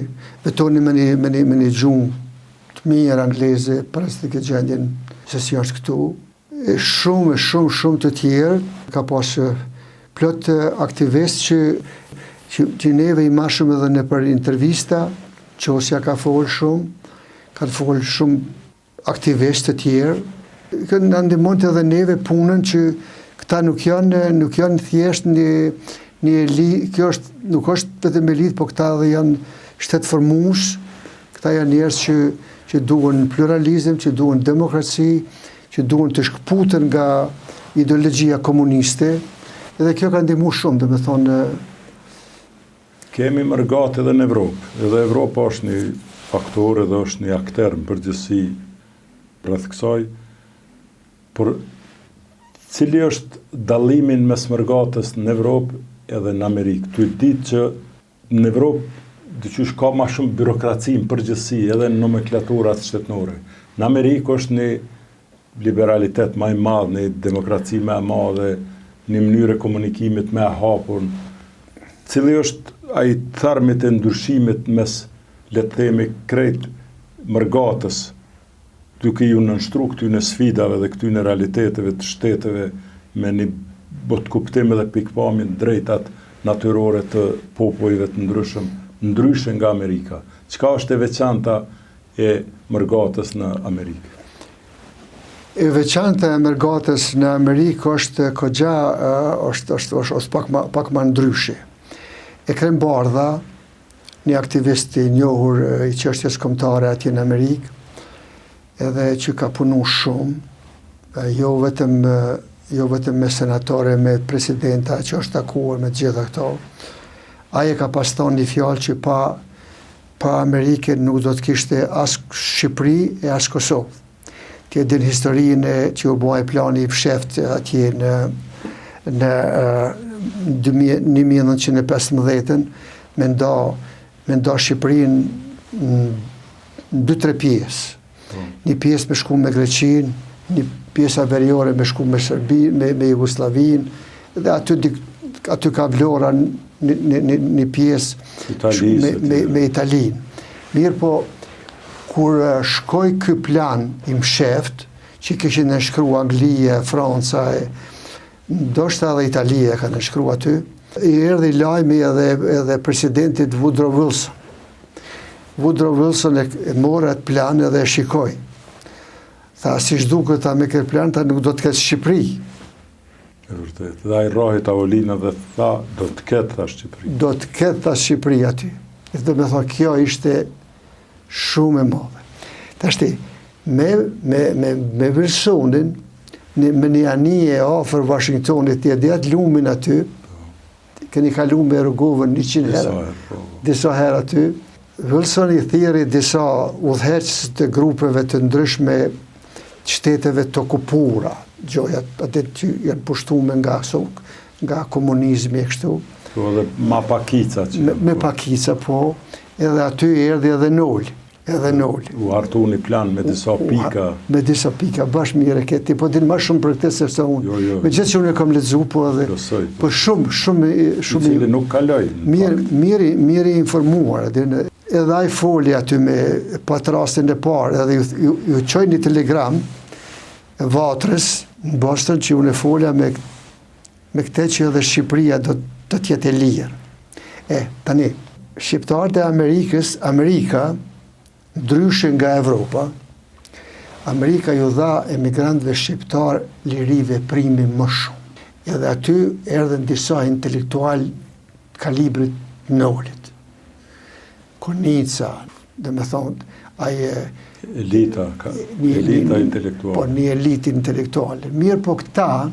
me një gjuhë të mirë angleze, përës të këtë gjendjen se si është këtu. Shumë të tjerë, ka pasë plot aktivist që neve i mashëm edhe në për intervista, që osja ka folë shumë, ka të folë shumë aktivist të tjerë. Në ndihmon të edhe neve punën që këta nuk janë thjesht kjo nuk është vetëm elit, po këta edhe janë shtetë formues, këta janë njerëz që duan pluralizëm, që duan demokraci, që duan të shkputën nga ideologjia komuniste, edhe kjo ka ndihmu shumë, dhe me thonë... Kemi mërgat edhe në Evropë, edhe Evropa është një faktor edhe është një akter në përgjithësi rreth kësaj, por cili është dallimin mes mërgatës në Evropë edhe në Amerikë? Tu ditë që në Evropë dyqysh ka ma shumë byrokraci në përgjithësi edhe në nomenklaturat shtetënore. Në Amerikë është një liberalitet më i madh, një demokraci më e madhe, një mënyrë komunikimit më e hapur. Cili është ai tharmit e ndryshimit mes, le të themi, krejt mërgatës, duke ju nënshtru këtyne sfidave dhe këtyne realiteteve të shteteve me një botë kuptim dhe pikpamjen drejtat natyrore të popujve të ndryshme nga Amerika. Çka është e veçanta e mërgatës në Amerikë? E veçanta e mërgatës në Amerikë është kogja, është pak ma ndryshe. Ekrem Bardha, një aktivist i njohur i çështjes kombëtare atje në Amerikë, edhe që ka punu shumë, jo vetëm me senatore, me presidenta, që është takuar me gjitha këto. Aje ka pas thonë një fjalë që pa Amerikën nuk do të kishte as Shqipëri e as Kosovë. Ti e din historinë që u bua plani i fsheft atje në 1915 me nda Shqipërinë në 2-3 pjesë. Një pjesë me shku me Greqinë, një pjesë averiore me shku me Serbinë, me Jugoslavinë, dhe aty ka vlora një pjesë me Italinë. Mirë po, kur shkoj ky plan i msheft, që kishin nënshkru Anglia, Franca, ndoshta edhe Italia ka nënshkru aty, i erdhi lajmi edhe presidentit Woodrow Wilson. Woodrow Wilson e mori atë plan edhe e shikoi. Tha, si shduket ta me këtë plan, ta nuk do të ketë Shqipëri. E vërtet. Dhe ai rrohi tavolina dhe tha, do të ketë tha Shqipëri. Do të ketë tha Shqipëri aty. Do me thonë, kjo ishte shumë e madhe. Tashti, me Wilsonin, me një anije afër Washingtonit, tje dhe lumin aty, keni kalu me rrugovën 100 herë, disa herë aty. Wilson i thiri disa udhëheqës të grupeve të ndryshme shteteve të okupura, gjojat atë që janë pushtuar nga komunizmi e kështu. Po dhe ma pakica që. Me pakica, po, edhe aty erdhi edhe Nol. U hartu një plan me disa pika. Me disa pika, bashkë me reketi, po din ma shumë për këtë sepse unë. Me gjithë që unë e kam lexu, po edhe. Po shumë. I cili nuk kaloj. Mirë informuar. Edhe ai foli aty me patrastin e parë, edhe ju qoj një telegram Vatrës në Boston që unë e folja me këtë që edhe Shqipëria do të jetë e lirë. Tani, shqiptarët e Amerika, ndryshe nga Evropa, Amerika ju dha emigrantëve shqiptar lirive primi më shumë. Edhe aty erdhen disa intelektual kalibrit Nolit. Konica, dhe me thonë, elita intelektuale. Po, një elitë intelektuale. Mirë po këta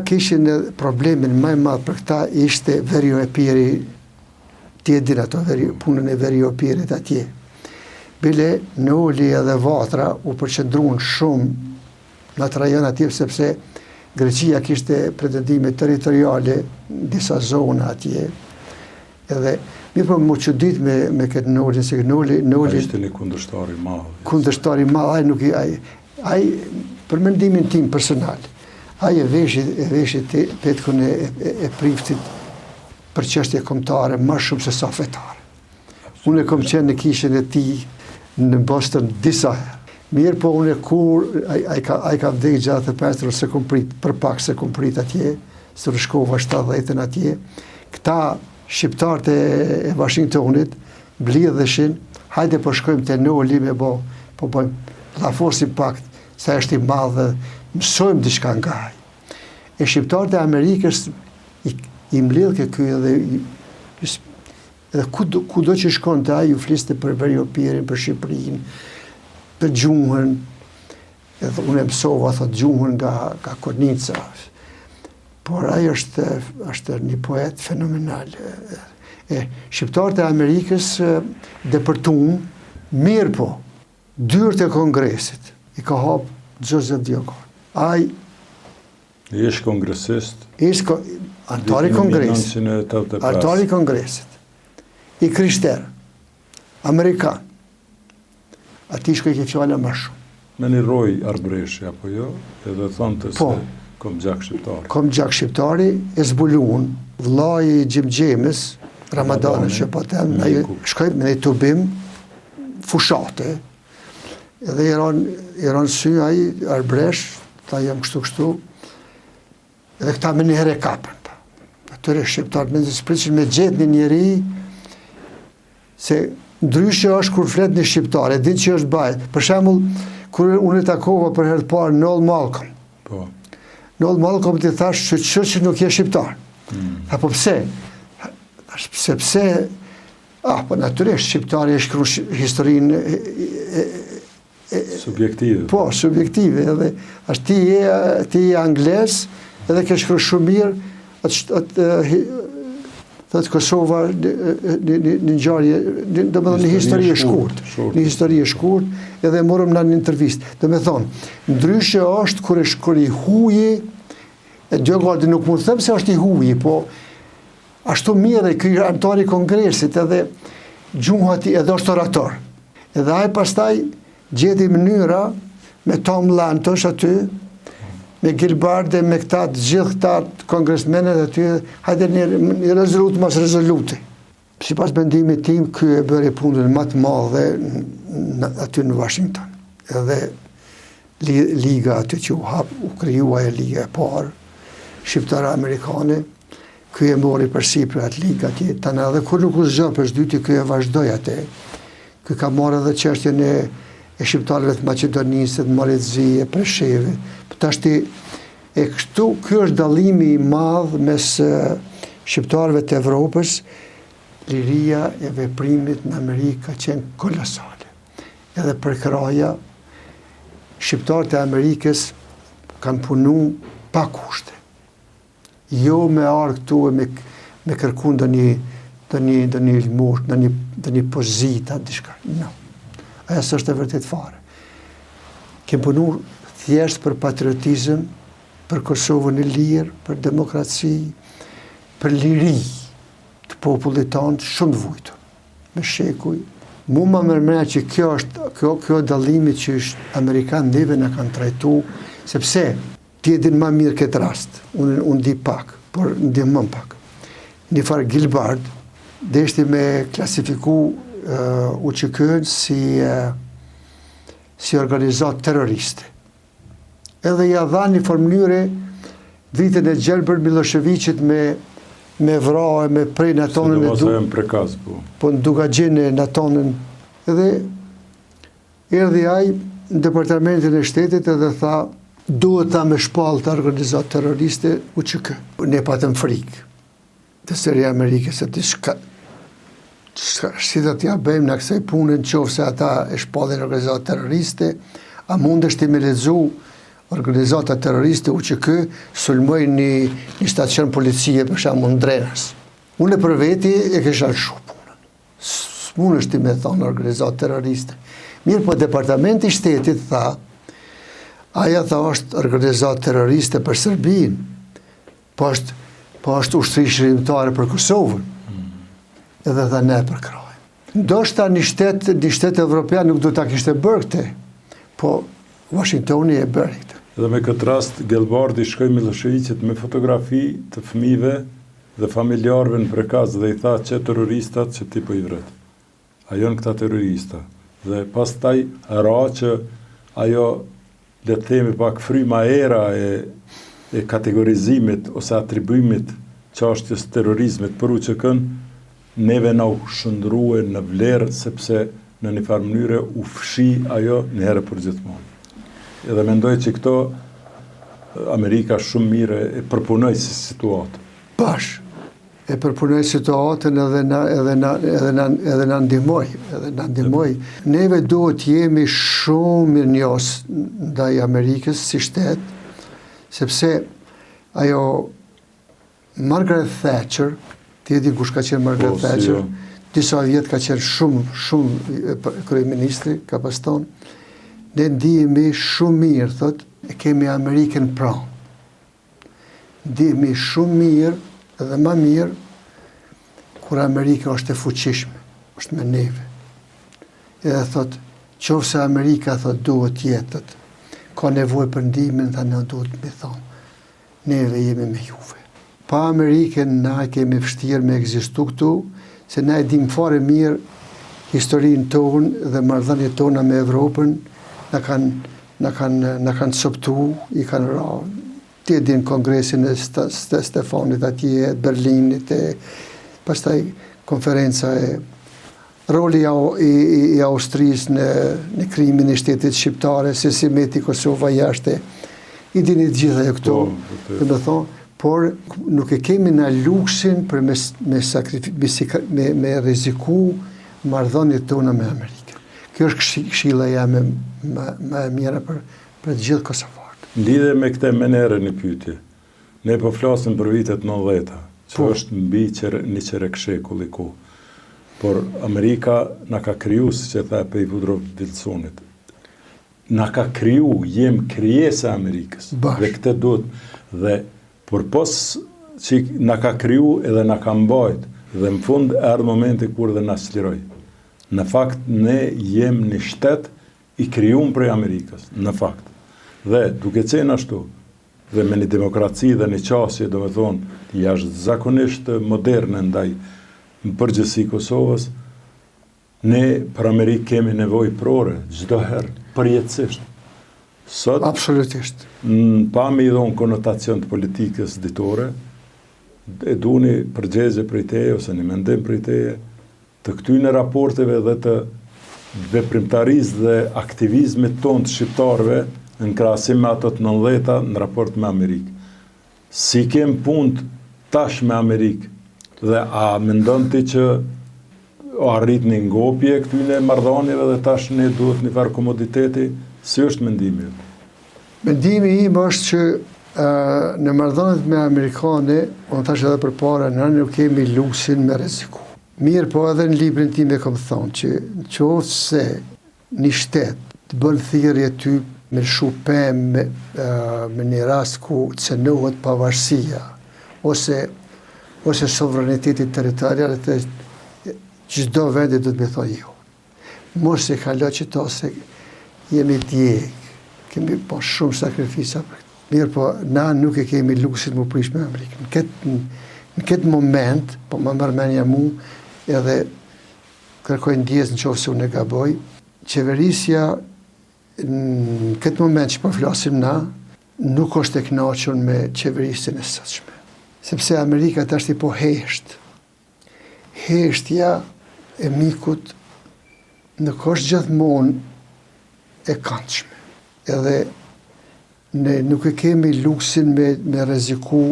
kishin problemin më i madh për këta ishte Verio Epiri, ti e din ato punën e Verio Epirit atje. Bile Noli edhe Vatra u përqendruan shumë në atë rajon atje sepse Greqia kishte pretendime territoriale në disa zona atje. Edhe mirë po më çudit me këtë Noli, se Noli ishte një kundërshtari i madh. Kundërshtari i madh, ai për mendimin tim personal, ai e veshi petkun e Priftit për çështje kombëtare më shumë se sa fetare. Unë e kam qenë në kishën e tij në Boston disa herë. Mirë po unë kur ai ka vdekë gjatë 5 se kom prit, për pak se kom prit atje, së rëshkova 70-ën atje. Këta shqiptarët e Washingtonit blidheshin, hajde po shkojmë te Noli me po bëjmë lafosim pak sa është i madh dhe mësojmë diçka nga ai. E shqiptarët e Amerikës i mblidh ky edhe kudo që shkonte ai ju fliste për Verio Epirin, për Shqipërinë, për gjuhën, edhe unë e mësova thot gjuhën nga Konica. Por ai është një poet fenomenal. Shqiptarët e Amerikës depërtuan, mirë po, dyert e Kongresit i ka hap Joseph Diogon. Ai ish kongresist. Antari Kongresit. I krishter, Amerikan. Ati shkoj ke fjala më shumë. Me një roj arbreshi, apo jo? Edhe thonë të se kom gjak shqiptari. Kom gjak shqiptari, e zbulun, vllai Gjim Gjemes, Ramadane që po tem, shkoj me një tubim, fushate, edhe i ran sy ai arbresh, ta jam kështu, edhe këta me një herë e kapën. Atyre shqiptarë, me sprisin me gjetë një njeri, se ndryshe është kur flet një shqiptar, e din që është bajt. Për shembull, kur unë e takova për herë të parë Noel Malcolm. Po. Noel Malcolm ti thash që nuk je shqiptar. Apo pse? Sepse po natyrisht shqiptari e shkruan historinë subjektive. Po, subjektive, edhe ti je anglez, edhe ke shkruar shumë mirë thot Kosova një ngjarje, domethënë një histori e shkurt. Një histori e shkurt, edhe morëm në një intervistë. Domethënë, ndryshe është kur i huji, Diogardi nuk mund të them se është i huji, po ashtu mirë ky antari i Kongresit, edhe gjuhati edhe është orator. Edhe ai pastaj gjeti mënyra me Tom Lantos aty, me Gilbarde, me këta të gjithë këta kongresmenet aty, hajde një rezolut mas rezoluti. Sipas mendimit tim, ky e bëri punën më të madhe aty në Washington. Edhe liga aty që u krijua e liga e parë, shqiptare amerikane, ky e mori përsipër atë ligë atje, tani edhe kur nuk u zgjat për shdyti, ky e vazhdoi atë. Ky ka marrë edhe çështjen e shqiptarëve të Maqedonisë, të Malezisë, Preshevit. Tashti E kështu, ky është dallimi I madh mes shqiptarëve të Evropës. Liria e veprimit në Amerikë ka qenë kolosale. Edhe për kraja, shqiptarët e Amerikës kanë punu pa kushte. Jo me ardhë këtu e me kërku ndonjë lëmosh, ndonjë pozita, diçka. No. Aja s'është e vërtet fare. Kem punu thjesht për patriotizëm, për Kosovën e lirë, për demokraci, për liri të popullit tonë shumë të vujtur, me shekuj. Mu ma mërmëna që kjo dallimi që është Amerikanë neve në kanë trajtu, sepse ti e din ma mirë këtë rast, unë di pak, por ndihmon pak. Një farë Gilbard, deshti me klasifiku UÇK-n si organizat terroriste. Edhe ja dha një formëlyre vitën e gjelbër Miloševićit me vrahë, me prej në tonën po në Dugagjin në tonën. Edhe erdhi ai në departamentin e shtetit edhe tha duhet ta me shpall të organizat terroriste UÇK. Ne patëm frikë të seri Amerikës se si do t'ja bëjmë në kësaj punën qofse ata e shpallin organizat terroriste, a mundesh ti me lexu organizata terroriste UÇK sulmoj një stacion policie për shembull Drenas. Unë për veti e kisha lëshu punën. S'mundesh ti me thonë organizat terroriste. Mirë, po departamenti I shtetit tha, aja tha është organizat terroriste për Serbinë, po është ushtri shërimtare për Kosovën. Edhe tha ne për krajnë. Ndoshta një shtet evropian nuk do ta kishte bërë këtë, po Washingtoni e bëri këtë. Edhe me këtë rast, Gilbardi shkoi Miloševićit me fotografi të fëmijëve dhe familjarëve në prekaz dhe I tha që terroristat që ti po I vret. Ajo në këta terrorista. Dhe pastaj ra që ajo, le të themi pak fryma era e kategorizimit ose atribuimit çështjes terrorizmit për UÇK-n, neve na u shndrua në vlerë sepse në një farë mënyre u fshi ajo një herë për gjithmonë. Edhe mendoj që këto Amerika shumë mire e përpunoj si situatë. Bash, e përpunoj situatën edhe na ndihmoj. Neve duhet jemi shumë mirënjohës ndaj Amerikës si shtet, sepse ajo Margaret Thatcher, ti e di kush ka qenë Margaret Thatcher, disa vjet ka qenë shumë kryeministri, ka pas tonë. Ne ndihemi shumë mirë, thot, e kemi Amerikën pranë. Ndihemi shumë mirë edhe ma mirë kur Amerika është e fuqishme, është me neve. Edhe thot, qofse Amerika thot duhet jetët, ka nevojë për ndihmën, tha ne duhet me thonë, neve jemi me juve. Pa Amerikën na kemi vështirë me ekzistu këtu, se na e dim fare mirë historinë tonë dhe marrëdhëniet tona me Evropën, na kanë soptu, I kanë ra. Ti e din kongresin e Stefanit atje, Berlinit, pastaj konferenca e roli I Austrisë në krimin e shtetit shqiptare, se si meti Kosova jashtë. I dini të gjitha jo këto, dhe me thonë, por nuk e kemi na luksin për me riziku marrëdhëniet tona me Amerikën. Kjo është këshilla jame më e mira për të gjithë kosovarët. Lidhe me këtë menere një pyetje. Ne po flasim për vitet 90-ta, që është mbi një qerek shekull I kohë. Por Amerika na ka kriju, si që tha pe Woodrow Wilsonit. Na ka kriju, jem krijesa e Amerikës. Dhe këtë duhet dhe por pos që na ka kriju edhe na ka mbajt dhe në fund erdhi momenti kur dhe na çliroi. Në fakt ne jem një shtet I krijuar prej Amerikës, në fakt. Dhe duke qenë ashtu, dhe me një demokraci dhe një qasje, do me thonë, jashtëzakonisht moderne ndaj në përgjithësi Kosovës, ne për Amerikë kemi nevojë prore, çdo herë, përjetësisht. Sot, absolutisht. Pa me I dhonë konotacion të politikës ditore, e duni përgjigje prej teje, ose një mendim prej teje, të këtyne raporteve dhe të veprimtarisë dhe aktivizmit tonë të shqiptarëve, në krahasim me ato të 90-ta në raport me Amerikë. Si kem punë tash me Amerikë, dhe a mendon ti që arrit një ngopje këtyne marrëdhënieve dhe tash ne duhet një farë komoditeti? Si është mendimi? Mendimi im është që në marrëdhëniet me Amerikane, unë thash edhe përpara, ne nuk kemi luksin me rreziku. Mirë, po edhe në librin tim e kam thonë që nëse se një shtet të bën thirrje ty me lëshu pemë me një rast ku cënohet pavarësia ose sovraniteti territorial, të çdo vendi do të më thojë jo. Mos e kalo që to se jemi djeg, kemi po shumë sakrifisa për këtë. Mirë, po na nuk e kemi luksin më prish me Amerikën. Në këtë moment, po më merr mendja mu, edhe kërkoj ndjes në qoftë se unë e gaboj, qeverisja në këtë moment që po flasim na, nuk është e kënaqur me qeverisjen e sotshme. Sepse Amerika tash po hesht. Heshtja e mikut nuk është gjithmonë e këndshme. Edhe ne nuk e kemi luksin me rreziku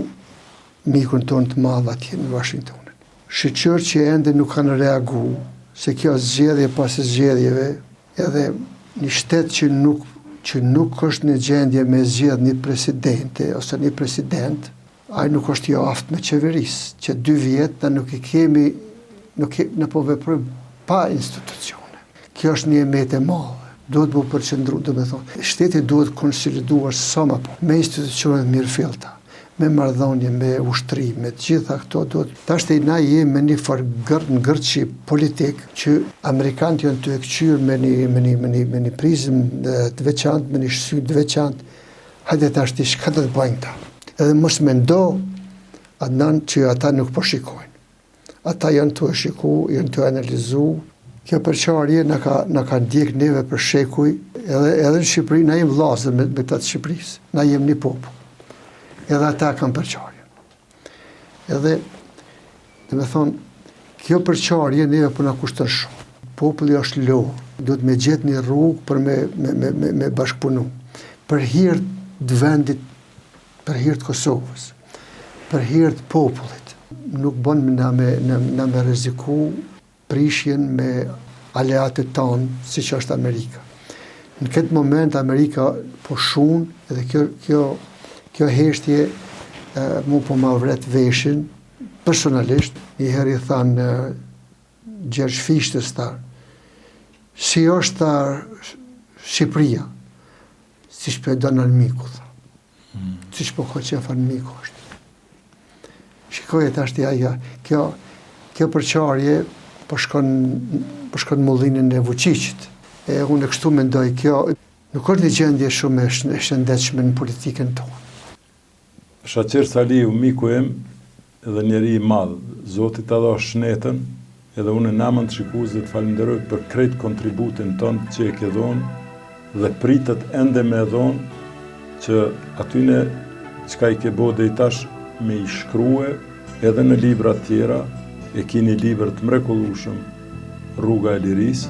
mikun tonë të madh atje në Washington. Shqyqër që ende nuk kanë reagu, se kjo zgjedhje pas zgjedhjeve, edhe një shtet që nuk është në gjendje me zgjedh një presidente ose një president, ai nuk është jo aft me qeverisë, që 2 vjet na nuk i kemi, në po veprojmë pa institucione. Kjo është një emet e madhe, duhet bu përqendru, do me thonë. Shteti duhet konsoliduar sa më po, me institucionet mirëfillta, me marrëdhënie, me ushtri, me të gjitha këto duhet. Tash na jemi me një farë ngërçi politik që amerikanët janë të e kthyer me një prizëm të veçantë, me një sy të veçantë. Hajde tash ti çka do të bëjnë ta. Edhe mos mendo Adnan që ata nuk po shikojnë. Ata janë të shiku, janë të analizu. Kjo përçarje na ka ndjek neve për shekuj, edhe në Shqipëri na jemi vllazë me këta të Shqipërisë. Na jemi një popull. Edhe ata kanë përçarje. Edhe, dhe me thonë, kjo përçarje neve për na kushton shumë. Populli është lorë, duhet me gjetë një rrugë për me bashkëpunu. Për hir të vendit, për hir të Kosovës, për hir të popullit. Nuk bën na me rreziku prishjen me aleatët tonë, siç është Amerika. Në këtë moment Amerika po shun, edhe kjo heshtje mu po ma vret veshin, personalisht, një herë i thanë Gjergj Fishtës tarë, si është tarë Shqipëria, si shpe Donald Miku, si shpo Koqefar Miku është. Shikoj e tashti aja, kjo përçarje po shkon mullinën e Vučićit. E unë e kështu mendoj, kjo nuk është një gjendje shumë e shëndetshme në politikën tonë. Shaqir Saliu, miku im, edhe njeri i madh, Zoti ta dha shnetën, edhe unë namën të shikues dhe të falenderoj për krejt kontributin tonë që e ke dhonë dhe pritet ende me dhonë që atyne çka i ke bo dhe i tash me i shkrue edhe në libra tjera, e kini libër të mrekullueshëm, Rruga e Lirisë,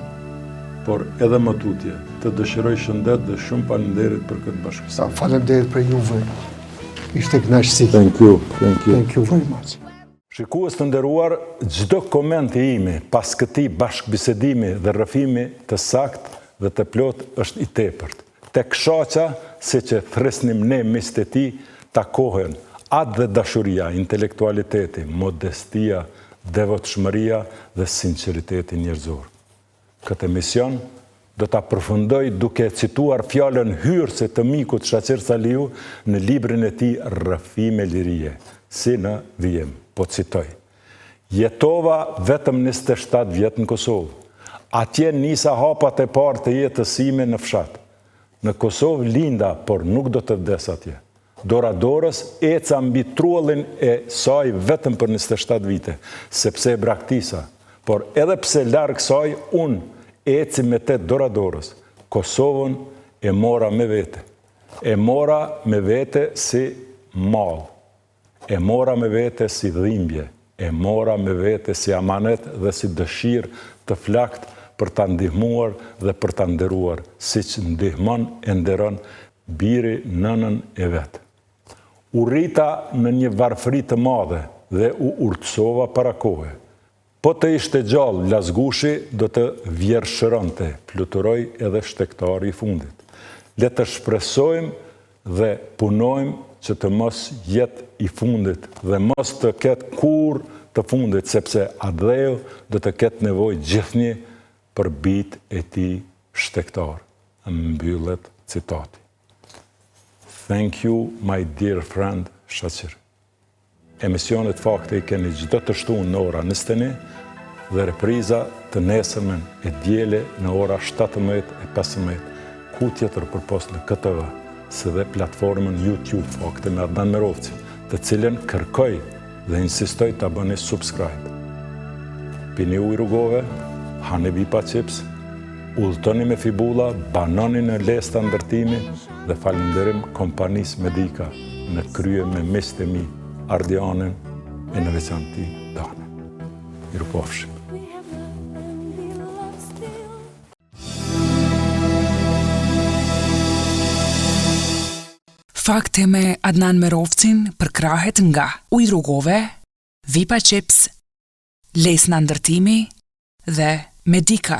por edhe më tutje, të dëshiroj shëndet dhe shumë faleminderit për këtë bashkësim. Faleminderit për juve. Ishte kënaqësi. Thank you. Thank you very much. Shikues të nderuar, çdo koment i imi pas këtij bashkëbisedimi dhe rrëfimi të saktë dhe të plot është i tepërt. Tek shoqa, siç e thresnim ne mes të tij, takohen atë dhe dashuria, intelektualiteti, modestia, devotshmëria dhe sinqeriteti njerëzor. Këtë emision do ta përfundoj duke cituar fjalën hyrëse të mikut Shaqir Saliu në librin e tij Rrëfime lirie, si në vijim, po citoj. Jetova vetëm 27 vjet në Kosovë. Atje nisa hapat e parë të jetës sime në fshat. Në Kosovë linda, por nuk do të vdes atje. Dora dorës eca mbi trullin e saj vetëm për 27 vite, sepse e braktisa, por edhe pse larg saj unë eci me te doradorës, Kosovën e mora me vete. E mora me vete si mall, e mora me vete si dhimbje, e mora me vete si amanet dhe si dëshirë të flakt për ta ndihmuar dhe për ta nderuar, siç ndihmon e nderon biri nënën e vetë. U rrita në një varfëri të madhe dhe u urtësova para kohe. Po të ishte gjallë Lazgushi do të vjershëronte, fluturoi edhe shtektari i fundit. Le të shpresojmë dhe punojmë që të mos jetë i fundit dhe mos të ketë kur të fundit, sepse Adheu do të ketë nevojë gjithnjë për bijtë e tij shtektar. Mbyllet citati. Thank you, my dear friend Shaqir. Emisionet fakte i keni çdo të shtunë në ora 21 dhe repriza të nesërmen e diele në ora 17:15. Ku tjetër përpos në KTV, si dhe platformën YouTube Fakte me Adnan Merovci, të cilën kërkoj dhe insistoj të bëni subscribe. Pini ujë rrugove, hani bipa chips, udhëtoni me fibula, banoni në lesta ndërtimi dhe falenderim kompanisë Medika në krye me mistemi Ardianin e në veçanti Dane. Miru pofshim. Fakte me Adnan Merovcin për krahet nga ujë rrugove, Vipa Chips, lesna ndërtimi dhe Medika.